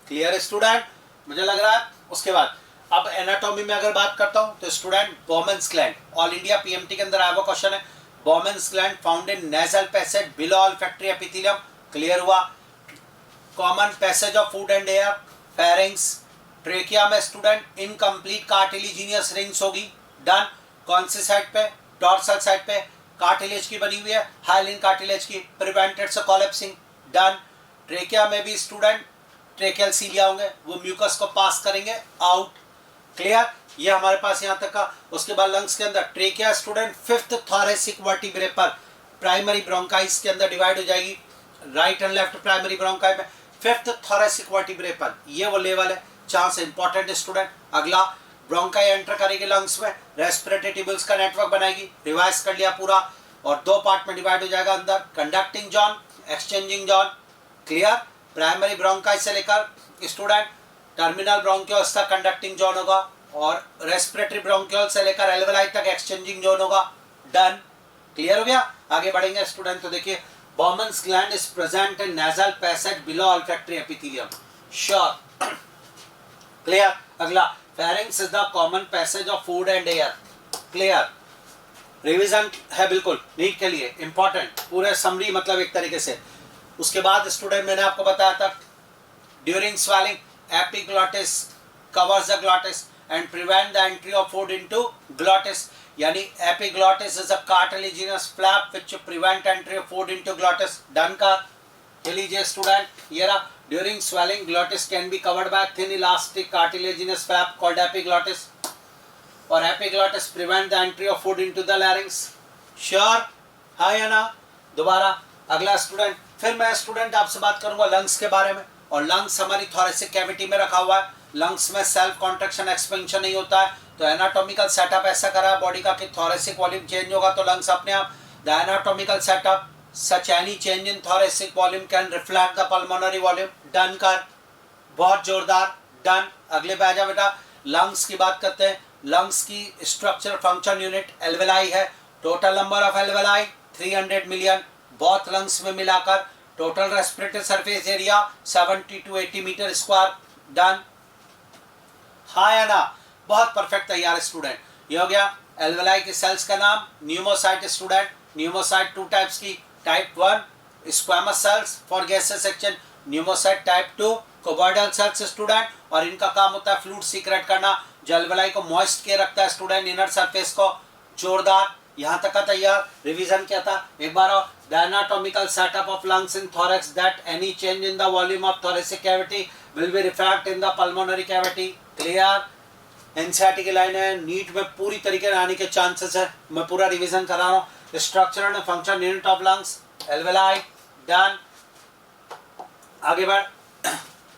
Speaker 1: क्लियर स्टूडेंट, मुझे लग रहा है। उसके बाद अब एनाटॉमी में अगर बात करता हूं तो student Bowman's gland, all India PMT के अंदर आया हुआ क्वेश्चन है। Bowman's gland found in nasal passage below olfactory epithelium. Clear हुआ। Common passage of food and air, pharynx. Trachea में स्टूडेंट इनकम्प्लीट कार्टिलेजिनियस रिंग्स होगी। डन। कौन सी साइड पे? डॉर्सल साइड पे कार्टिलेज की बनी हुई है, हाइलिन कार्टिलेज की, प्रिवेंटेड से कोलैप्सिंग। डन। ट्रेकिया में भी स्टूडेंट ट्रेकियल सीलिया होंगे, वो म्यूकस को पास करेंगे आउट। क्लियर, ये हमारे पास यहाँ तक का। उसके बाद लंग्स के अंदर trachea student fifth thoracic vertebrae पर प्राइमरी ब्रोंकाइस के अंदर डिवाइड हो जाएगी। Right and left primary bronchi में फिफ्थ थोरेसिक वर्टिब्रे पर, ये वो लेवल है जहां से इंपॉर्टेंट स्टूडेंट। अगला ब्रोंकाई एंटर करेगी लंग्स में, रेस्पिरेटरी ट्यूबल्स का नेटवर्क बनाएगी। रिवाइज कर लिया पूरा, और दो पार्ट में डिवाइड हो जाएगा अंदर, conducting zone, exchanging zone. Clear. Primary bronchi से लेकर स्टूडेंट टर्मिनल ब्रोंकियोल्स तक कंडक्टिंग जोन होगा, और रेस्पिरेटरी ब्रोंकियोल से लेकर एल्वेलाई तक एक्सचेंजिंग जोन होगा। डन। क्लियर हो गया। आगे बढ़ेंगे स्टूडेंट, तो देखिए Bowman's gland is present in nasal passage below olfactory epithelium. Sure. Clear. अगला pharynx is the common passage of food and air. Clear. Revision है बिल्कुल नीट के लिए इंपॉर्टेंट, पूरे समरी मतलब एक तरीके से। उसके बाद स्टूडेंट मैंने आपको बताया था during swallowing epiglottis covers the glottis and prevent the entry of food into glottis, यानी epiglottis is a cartilaginous flap which prevent entry of food into glottis. Done का लीजिए स्टूडेंट, ये रहा। During swallowing glottis can be covered by thin elastic cartilaginous flap called epiglottis, और epiglottis prevent the entry of food into the larynx. Sure, हाँ या ना? दोबारा अगला स्टूडेंट, फिर मैं स्टूडेंट आपसे बात करूंगा लंग्स के बारे में। और लंग्स हमारी थोरेसिक कैविटी में रखा हुआ है। लंग्स में सेल्फ कॉन्ट्रैक्शन एक्सपेंशन नहीं होता है, तो एनाटॉमिकल सेटअप ऐसा करा है बॉडी का कि थोरेसिक वॉल्यूम चेंज होगा तो लंग्स अपने आप। The anatomical setup such any change in thoracic volume can reflect the pulmonary volume. Done कर, बहुत जोरदार। डन। अगले पे आ जा बेटा, लंग्स की बात करते हैं। लंग्स की स्ट्रक्चर फंक्शन यूनिट एल्वेलाई है। Total number of alveoli 300 million, both lungs में मिलाकर। Total respiratory surface area 70 to 80 meter square. Done. हाँ या ना? बहुत परफेक्ट तैयार स्टूडेंट। ये हो गया एल्वेलाई के सेल्स का नाम। Pneumocyte student, pneumocyte two types की, type 1 squamous cells for gaseous section, pneumocyte type 2 cuboidal cells student, और इनका काम होता है फ्लूइड सीक्रेट करना, जो एल्वेलाई को मॉइस्ट किए रखता है स्टूडेंट, इनर सरफेस को। जोरदार। यहाँ तक का तैयार। रिवीजन क्या था एक बार और, the anatomical setup of lungs in thorax that any change in the volume of thoracic cavity will be reflect in the pulmonary cavity. Clear. NCERT की लाइन है, नीट में पूरी तरीके से आने के चांसेस है। मैं पूरा रिवीजन करा रहा हूँ। Structure and function unit of lungs alveoli. Done. आगे बढ़,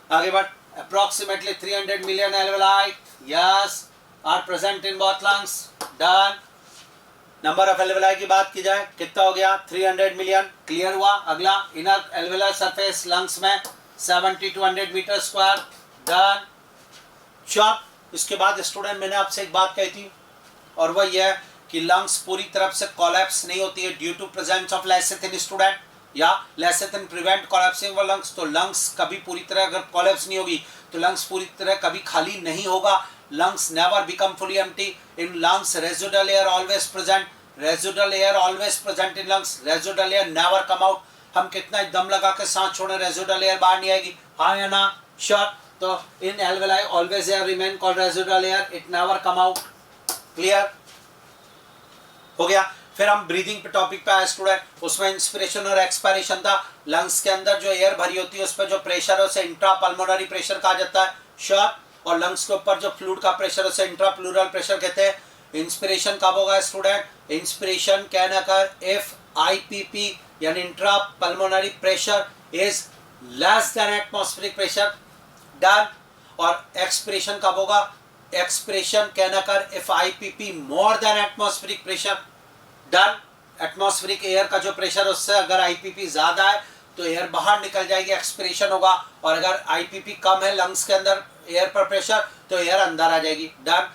Speaker 1: आगे बढ़। Approximately 300 million alveoli yes are present in both lungs. Done. Number of alveoli की बात की जाए, कितना हो गया? 300 मिलियन। क्लियर हुआ। अगला इनर एल्वेलर सरफेस लंग्स में 70 to 100 meter square. Done. Sure. इसके बाद स्टूडेंट मैंने आपसे एक बात कही थी, और वह यह है कि लंग्स पूरी तरफ से कोलैप्स नहीं होती है due to presence of lecithin student, या lecithin prevent collapsing of lungs. तो लंग्स कभी पूरी तरह अगर कोलैप्स नहीं होगी तो लंग्स पूरी तरह कभी खाली नहीं होगा। lungs never become fully empty. In lungs residual air always present. Residual air always present in lungs. Residual air never come out. हम कितना दम लगा के सांस छोड़े रेजिडुअल एयर बाहर नहीं आएगी, हाँ या ना? श्योर। तो in alveoli always air remain called residual air, it never come out. Clear हो गया। फिर हम ब्रीदिंग पे टॉपिक पे आए स्टूडेंट, उसमें इंस्पिरेशन और एक्सपायरेशन था। लंग्स के अंदर जो एयर भरी होती है उस पर जो प्रेशर है उसे इंट्रा पल्मोनरी प्रेशर कहा जाता है। श्योर। और लंग्स के ऊपर जो फ्लूइड का प्रेशर उसे इंट्रा प्लूरल प्रेशर कहते हैं। इंस्पिरेशन कब होगा student? Inspiration can occur if IPP यानी intra pulmonary pressure is less than atmospheric pressure, done. और एक्सप्रेशन कब होगा, एक्सप्रेशन कहना कर if IPP more than atmospheric pressure, done. Atmospheric air का जो प्रेशर उससे अगर आईपीपी ज्यादा है तो एयर बाहर निकल जाएगी, एक्सप्रेशन होगा। और अगर आईपीपी कम है लंग्स के अंदर एयर पर प्रेशर तो एयर अंदर आ जाएगी, डन।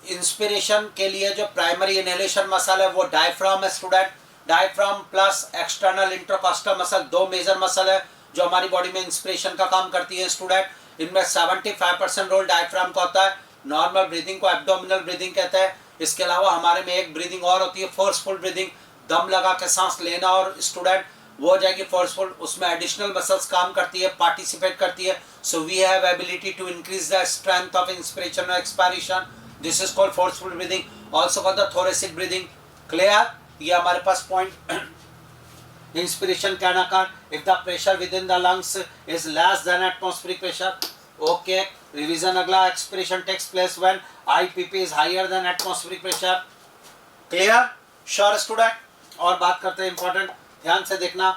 Speaker 1: इंस्पिरेशन के लिए जो प्राइमरी इनहेलेशन मसल है वो डायफ्राम है student. Diaphragm plus external intercostal muscle, दो मेजर मसल है जो हमारी बॉडी में इंस्पिरेशन का काम करती है स्टूडेंट। इनमें 75% रोल डायफ्राम का होता है। नॉर्मल ब्रीदिंग को एब्डोमिनल ब्रीदिंग कहते हैं। इसके अलावा हमारे में एक ब्रीदिंग और होती है, फोर्सफुल ब्रीदिंग, दम लगा के सांस लेना, और स्टूडेंट वो हो जाएगी फोर्सफुल। उसमें एडिशनल मसल्स काम करती है, पार्टिसिपेट करती है। So we have ability to increase the strength of inspiration और expiration, this is called forceful breathing, also called the thoracic breathing. Clear, ये हमारे पास पॉइंट। इंस्पिरेशन कहना कर if the pressure within the lungs is less than atmospheric pressure, okay. Revision अगला, expiration takes place when IPP is higher than atmospheric pressure, clear, sure student. और बात करते हैं इंपॉर्टेंट, ध्यान से देखना।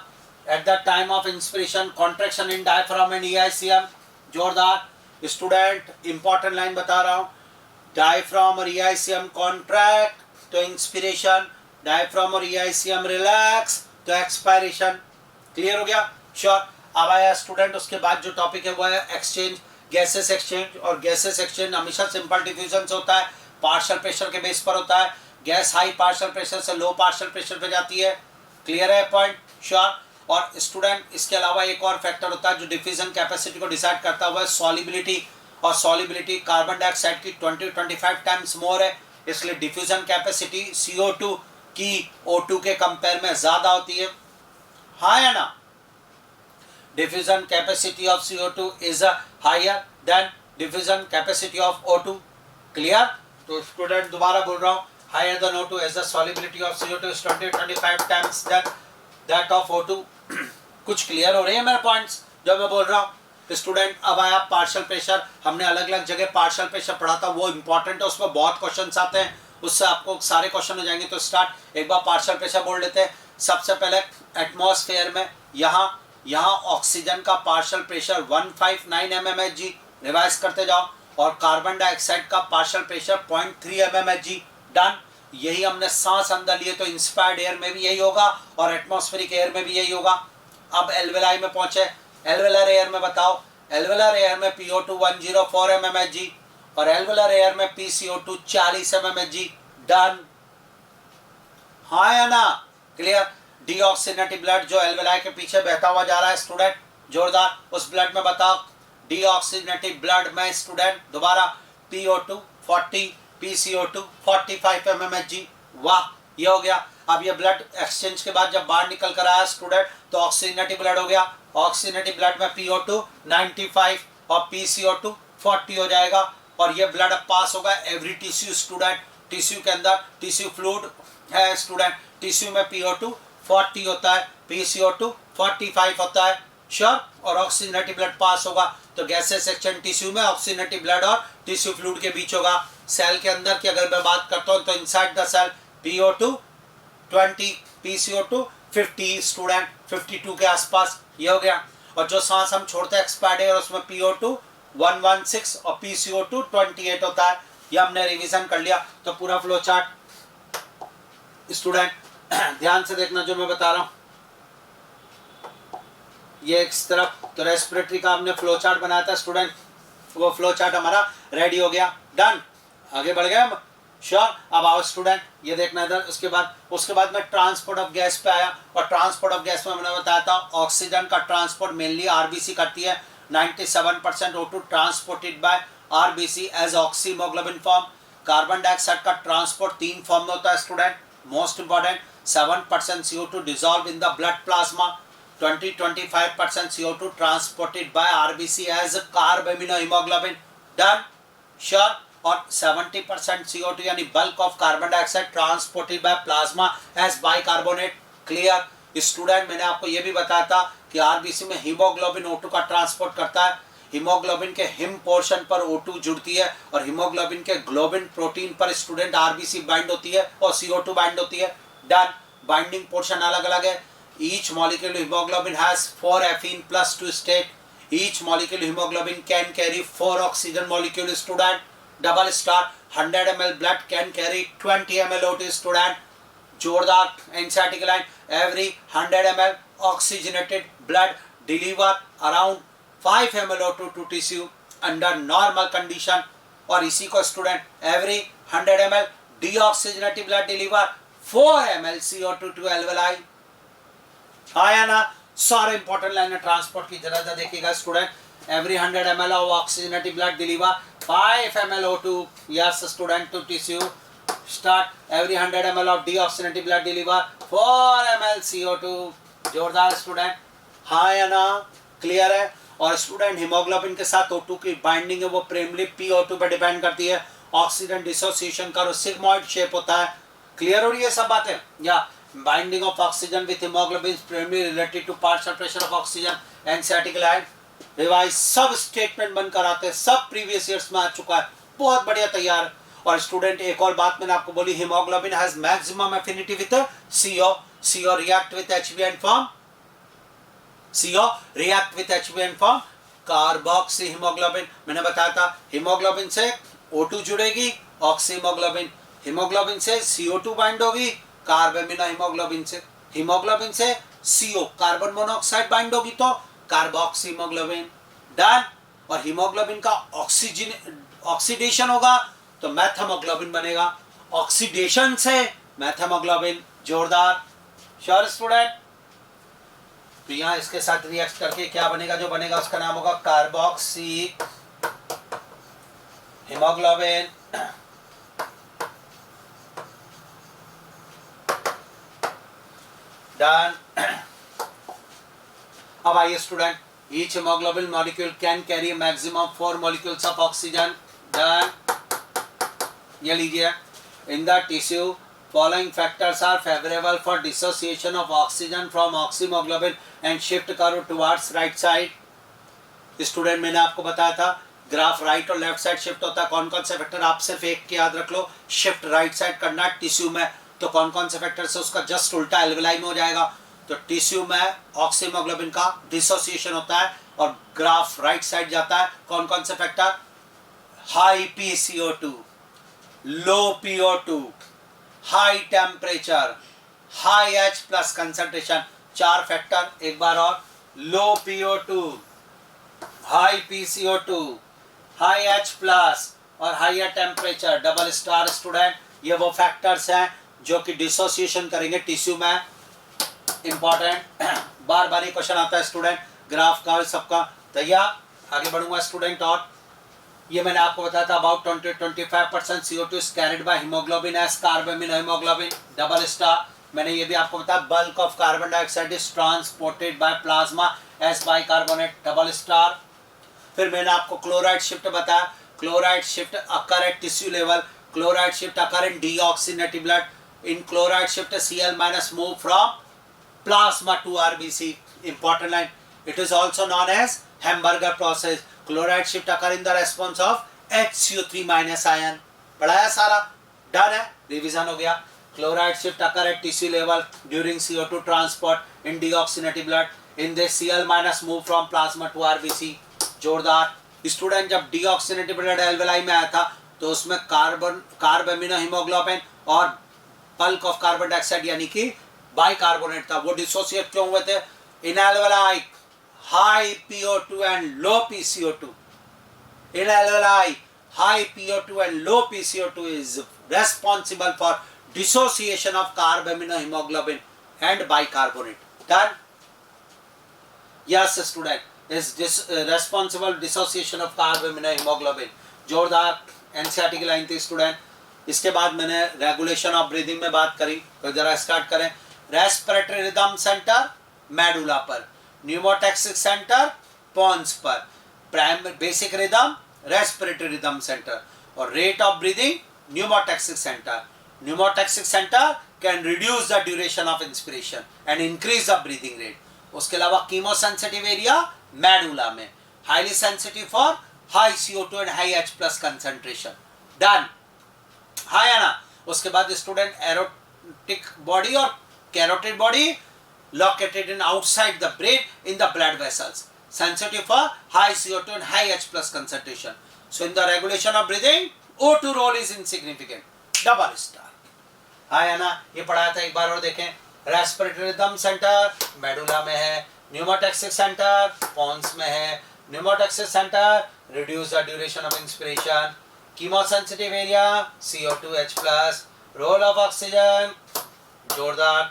Speaker 1: Eight the time of inspiration contraction in diaphragm and EICM, जोरदार स्टूडेंट, इंपॉर्टेंट लाइन बता रहा हूँ। डायफ्राम और ईआईसीएम कॉन्ट्रैक्ट तो इंस्पिरेशन, डायफ्राम और ईआईसीएम रिलैक्स तो एक्सपायरेशन, क्लियर हो गया, श्योर। अब आया स्टूडेंट उसके बाद जो टॉपिक है वो है एक्सचेंज, गैसेस एक्सचेंज। और गैसेस एक्सचेंज हमेशा सिंपल डिफ्यूजन से होता है, पार्शियल प्रेशर के बेस पर होता है। गैस हाई पार्शियल प्रेशर से लो पार्शियल प्रेशर पे जाती है, क्लियर है पॉइंट, श्योर। और स्टूडेंट इसके अलावा एक और फैक्टर होता है जो डिफ्यूजन कैपेसिटी को डिसाइड करता हुआ है, सॉलिबिलिटी। और सॉलिबिलिटी कार्बन डाइऑक्साइड की 20-25 टाइम्स मोर है, इसलिए डिफ्यूजन कैपेसिटी CO2 की O2 के कंपेयर में ज्यादा होती है, हाँ या ना। Diffusion capacity of CO2 is higher than diffusion capacity of O2, clear. तो स्टूडेंट दोबारा बोल रहा हूँ, higher than O2 as the solubility of CO2 is 20-25 times than that of O2। कुछ क्लियर हो रहे हैं मेरे पॉइंट्स जो मैं बोल रहा हूँ स्टूडेंट। अब आया पार्शियल प्रेशर, हमने अलग अलग जगह पार्शियल प्रेशर पढ़ा था, वो इंपॉर्टेंट है, उसमें बहुत क्वेश्चंस आते हैं, उससे आपको सारे क्वेश्चन हो जाएंगे। तो स्टार्ट एक बार पार्शियल प्रेशर बोल लेते हैं। सबसे पहले एटमॉस्फेयर में यहाँ ऑक्सीजन का पार्शियल प्रेशर 159 mmHg, रिवाइज करते जाओ। और कार्बन डाइऑक्साइड का पार्शियल प्रेशर 0.3 mmHg, डन। यही हमने सांस अंदर लिए तो इंस्पायर्ड एयर में भी यही होगा और एटमॉस्फेरिक एयर में भी यही होगा। अब एल्वेलाई में पहुंचे, एल्वेलर एयर में बताओ, एल्वेलर एयर में PO2 104 mmHg और एल्वेलर एयर में PCO2 40 mmHg, डन, हाँ या ना, क्लियर। डीऑक्सीनेटेड ब्लड जो एल्वेलाई के पीछे बहता हुआ जा रहा है स्टूडेंट, जोरदार, उस ब्लड में बताओ डीऑक्सीनेटेड ब्लड में स्टूडेंट दोबारा PO2 40, PCO2 45 mmHg, वाह, ये हो गया। अब ये ब्लड एक्सचेंज के बाद जब बाहर निकल कर आया स्टूडेंट तो ऑक्सीनेटेड ब्लड हो गया। ऑक्सीनेटेड ब्लड में PO2 95 और PCO2 40 हो जाएगा। और ये ब्लड अब पास होगा एवरी टिश्यू स्टूडेंट, टिश्यू के अंदर टिश्यू फ्लूइड है स्टूडेंट, टिश्यू में PO2 40 होता है, PCO2 45 होता है, श्योर। और ऑक्सीनेटेड ब्लड पास होगा तो गैसेस एक्सचेंज टिश्यू में ऑक्सीनेटेड ब्लड और टिश्यू फ्लूइड के बीच होगा। सेल के अंदर की अगर मैं बात करता हूँ तो inside the cell PO2 20, PCO2 50 student, 52 के आसपास, ये हो गया। और जो सांस हम छोड़ते हैं एक्सपायर्ड एयर उसमें PO2 116 और PCO2 28 होता है, ये हमने रिवीजन कर लिया। तो पूरा फ्लो चार्ट स्टूडेंट ध्यान से देखना जो मैं बता रहा हूँ, ये एक तरफ तो रेस्पिरेटरी का हमने फ्लो चार्ट बनाया था स्टूडेंट, वो फ्लो चार्ट हमारा रेडी हो गया, डन, आगे बढ़ गए हम, श्योर। अब आओ स्टूडेंट ये देखना इधर, उसके बाद मैं ट्रांसपोर्ट ऑफ गैस पे आया। और ट्रांसपोर्ट ऑफ गैस में मैंने बताया था ऑक्सीजन का ट्रांसपोर्ट मेनली आरबीसी करती है, 97% O2 transported by RBC as oxyhemoglobin form. Carbon dioxide का ट्रांसपोर्ट 3 फॉर्म में होता है student, most important 7% CO2 dissolved in the blood plasma, 20-25% CO2 transported by RBC as carbaminohemoglobin, done, sure। और 70% CO2 यानी bulk of carbon dioxide transported by plasma as bicarbonate, clear student. मैंने आपको ये भी बताया था कि आरबीसी में हीमोग्लोबिन O2 का ट्रांसपोर्ट करता है, हीमोग्लोबिन के हिम पोर्शन पर O2 जुड़ती है और हीमोग्लोबिन के ग्लोबिन प्रोटीन पर स्टूडेंट आरबीसी बाइंड होती है और CO2 बाइंड होती है, डन। बाइंडिंग पोर्शन अलग अलग है, Each molecule of hemoglobin has 4 Fe plus 2 state. Each molecule of hemoglobin can carry 4 oxygen molecules, student. Double star. 100 ml blood can carry 20 ml O2, student. जोरदार NCERT line. Every 100 ml oxygenated blood deliver around 5 ml O2 to tissue under normal condition. और इसी को student every 100 ml deoxygenated blood deliver 4 ml CO2 to alveoli. आया ना. सारे इंपॉर्टेंट लाइन है ट्रांसपोर्ट की. जरा देखिएगा student. Every 100 ml of oxygenated blood deliver 5 ml O2. Yes student, to tissue. Start. Every 100 ml of deoxygenated blood deliver 4 ml CO2. जोरदार स्टूडेंट. हाँ या ना. क्लियर है. और स्टूडेंट हीमोग्लोबिन के साथ O2 की बाइंडिंग है वो प्राइमरी PO2 पर डिपेंड करती है. ऑक्सीजन डिसोसिएशन का सिग्मॉइड शेप होता है. क्लियर हो रही है सब बातें. या binding of oxygen with hemoglobin primary related to partial pressure of oxygen. NCERT line revise सब स्टेटमेंट बनकर आते हैं. सब प्रीवियस ईयर्स में आ चुका है. बहुत बढ़िया तैयार. और स्टूडेंट एक और बात मैंने आपको बोली. Haemoglobin has maximum affinity with CO. CO react with HB and form CO react with HB and form carboxy haemoglobin. मैंने बताया था हीमोग्लोबिन से O2 जुड़ेगी ऑक्सी हीमोग्लोबिन. हीमोग्लोबिन से CO2 बाइंड होगी कार्बेमिनो हीमोग्लोबिन से. हीमोग्लोबिन से CO कार्बन मोनोऑक्साइड बाइंड होगी तो कार्बोक्सी हीमोग्लोबिन. डन. और हीमोग्लोबिन का ऑक्सीडेशन होगा तो मेथेमोग्लोबिन बनेगा. ऑक्सीडेशन से मेथेमोग्लोबिन. जोरदार. Sure student. तो यहाँ इसके साथ रिएक्ट करके क्या बनेगा? जो बनेगा उसका नाम होगा कार्बोक्सी हीमोग्लोबिन. डन. अब आइए student. Each haemoglobin molecule can carry maximum 4 molecules of oxygen. Done. ये लीजिए. In the tissue following factors are favorable for dissociation of oxygen from oxyhemoglobin and shift curve towards right side. Student मैंने आपको बताया था ग्राफ राइट और लेफ्ट साइड शिफ्ट होता है. कौन कौन से फैक्टर? आप सिर्फ एक याद रख लो. शिफ्ट राइट साइड करना टिश्यू में तो कौन कौन से फैक्टर से उसका जस्ट उल्टा एल्वेलाई में हो जाएगा. तो टिश्यू में ऑक्सीहीमोग्लोबिन का डिसोसिएशन होता है और ग्राफ राइट साइड जाता है. कौन कौन से factor? High PCO2, low PO2, high temperature, high H plus concentration. 4 factor. एक बार और. Low PO2, high PCO2, high H plus और high temperature. Double star. Student ये वो फैक्टर्स हैं जो कि डिसोसिएशन करेंगे टिश्यू में. इंपॉर्टेंट. बार बार ये क्वेश्चन आता है स्टूडेंट ग्राफ का सबका. तैयार. आगे बढ़ूंगा स्टूडेंट. और ये मैंने आपको बताया था about 20-25% CO2 is carried by haemoglobin as carbamino haemoglobin. Double star. मैंने ये भी आपको बताया bulk of carbon dioxide is transported by plasma as bicarbonate. Double star. फिर मैंने आपको क्लोराइड शिफ्ट बताया. Chloride shift occur at tissue level. Chloride shift occur in deoxygenated blood. In chloride shift Cl- move from plasma to RBC. Important line. It is also known as Hamburger process. Chloride shift occur in the response of HCO3- ion. पढ़ाया सारा. डन है. रिवीजन हो गया. Chloride shift occur at tissue level during CO2 transport in deoxygenated blood. In this Cl- move from plasma to RBC. जोरदार. स्टूडेंट जब डीऑक्सीनेटेड ब्लड एल्वेलाई में आया था तो उसमें कार्बेमिनो हीमोग्लोबिन और बल्क ऑफ कार्बन डाइऑक्साइड यानी कि बाइकार्बोनेट था. वो डिसोसिएट क्यों हुए थे? In alveoli high PO2 and low PCO2. In alveoli, high PO2 and low PCO2 is responsible for dissociation of carbamino hemoglobin and bicarbonate. Done? Yes, student. Is responsible dissociation of carbamino hemoglobin. जोरदार. एनसीईआरटी की लाइन थी स्टूडेंट. इसके बाद मैंने रेगुलेशन ऑफ ब्रीदिंग में बात करी. तो जरा स्टार्ट करें. रेस्पिरेटरी रिदम सेंटर मेडुला पर. न्यूमोटैक्सिक सेंटर पॉन्स पर. Primary basic rhythm respiratory rhythm centre. और rate of breathing pneumotaxic centre. Pneumotaxic centre can reduce the duration of inspiration and increase the breathing rate. उसके अलावा कीमोसेंसिटिव एरिया मेडुला में. Highly sensitive for high CO2 and high H plus concentration. Done. हाँ या ना. उसके बाद स्टूडेंट एरोटिक बॉडी और carotid body located in outside the brain in the blood vessels, sensitive for high CO2 and high H plus concentration. So in the regulation of breathing, O2 role is insignificant. Double star. है ना, ये पढ़ाया था एक बार और देखें. रेस्पिरेटरी रिदम सेंटर मेडुला में है, न्यूमोटैक्सिक सेंटर पोन्स में है. Pneumotaxic center reduce the duration of inspiration. Chemosensitive area CO2H+. Role of oxygen जोरदार.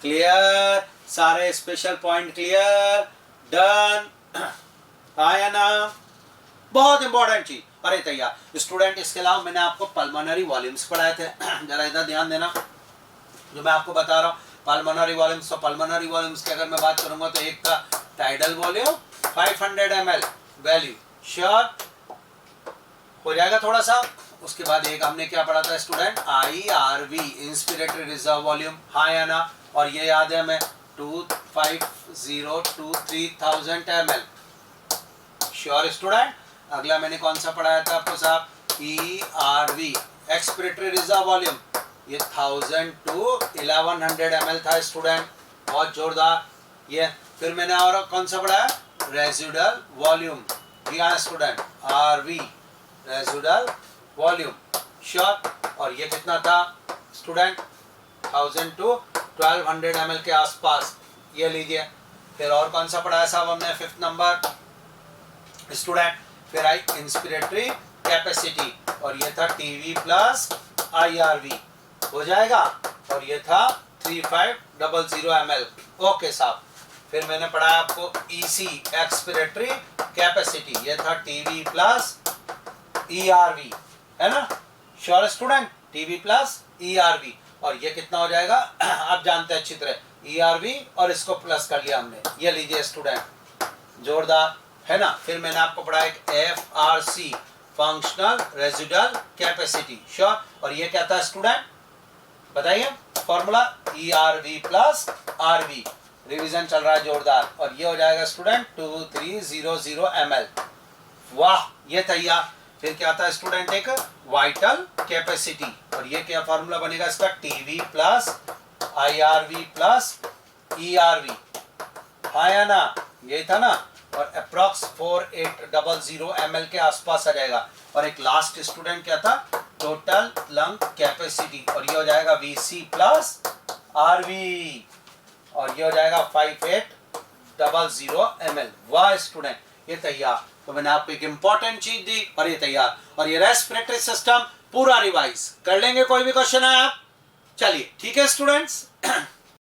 Speaker 1: क्लियर, सारे स्पेशल पॉइंट क्लियर. डन. आया ना, बहुत इंपॉर्टेंट चीज. अरे तैयार स्टूडेंट, इसके अलावा मैंने आपको पल्मोनरी वॉल्यूम्स पढ़ाए थे. जरा इधर ध्यान देना जो मैं आपको बता रहा हूँ. पल्मोनरी वॉल्यूम्स, तो पल्मोनरी वॉल्यूम्स की अगर मैं बात करूंगा तो एक का tidal volume 500 ml value sure हो जाएगा थोड़ा सा. उसके बाद एक हमने क्या पढ़ा था student, IRV inspiratory reserve volume. हाँ या ना, और ये याद है हमें 250 to 3000 ml श्योर स्टूडेंट. अगला मैंने कौन सा पढ़ाया था आपको साहब, ERV एक्सपिरेटरी रिजर्व वॉल्यूम. ये 1000 to 1100 ml था स्टूडेंट. बहुत जोरदार. ये फिर मैंने और कौन सा पढ़ाया, रेजिडुअल वॉल्यूम. यहाँ student RV residual volume sure. और ये कितना था स्टूडेंट, 1000 to 1200 ml के आसपास. ये लीजिए. फिर और कौन सा पढ़ाया साहब हमने, 5th नंबर स्टूडेंट. फिर आई इंस्पिरेटरी कैपेसिटी, और ये था TV प्लस IRV हो जाएगा. और ये था 3500 ml. ओके साहब. फिर मैंने पढ़ाया आपको EC एक्सपिरेटरी कैपेसिटी, ये था TV प्लस ERV है ना sure student. TV plus ERV, और ये कितना हो जाएगा आप जानते हैं अच्छी तरह, ERV और इसको प्लस कर लिया हमने. ये लीजिए स्टूडेंट, जोरदार है ना. फिर मैंने आपको पढ़ाया एक FRC functional residual capacity sure. और ये क्या था स्टूडेंट बताइए formula, ERV plus RV. Revision चल रहा है जोरदार. और ये हो जाएगा स्टूडेंट 2300 ml. वाह, ये तैयार. फिर क्या था स्टूडेंट, एक वाइटल कैपेसिटी, और ये क्या फॉर्मूला बनेगा इसका, TV plus IRV plus ERV. हाँ या ना, ये था ना. और अप्रॉक्स 4800 ml के आसपास आ जाएगा. और एक लास्ट स्टूडेंट क्या था, टोटल लंग कैपेसिटी, और ये हो जाएगा VC प्लस RV, और ये हो जाएगा 5800 ml. वाह स्टूडेंट, ये तैयार. तो मैंने आपको एक इंपॉर्टेंट चीज दी और ये तैयार. और ये रेस्पिरेटरी सिस्टम पूरा रिवाइज कर लेंगे. कोई भी क्वेश्चन है आप, चलिए ठीक है स्टूडेंट्स.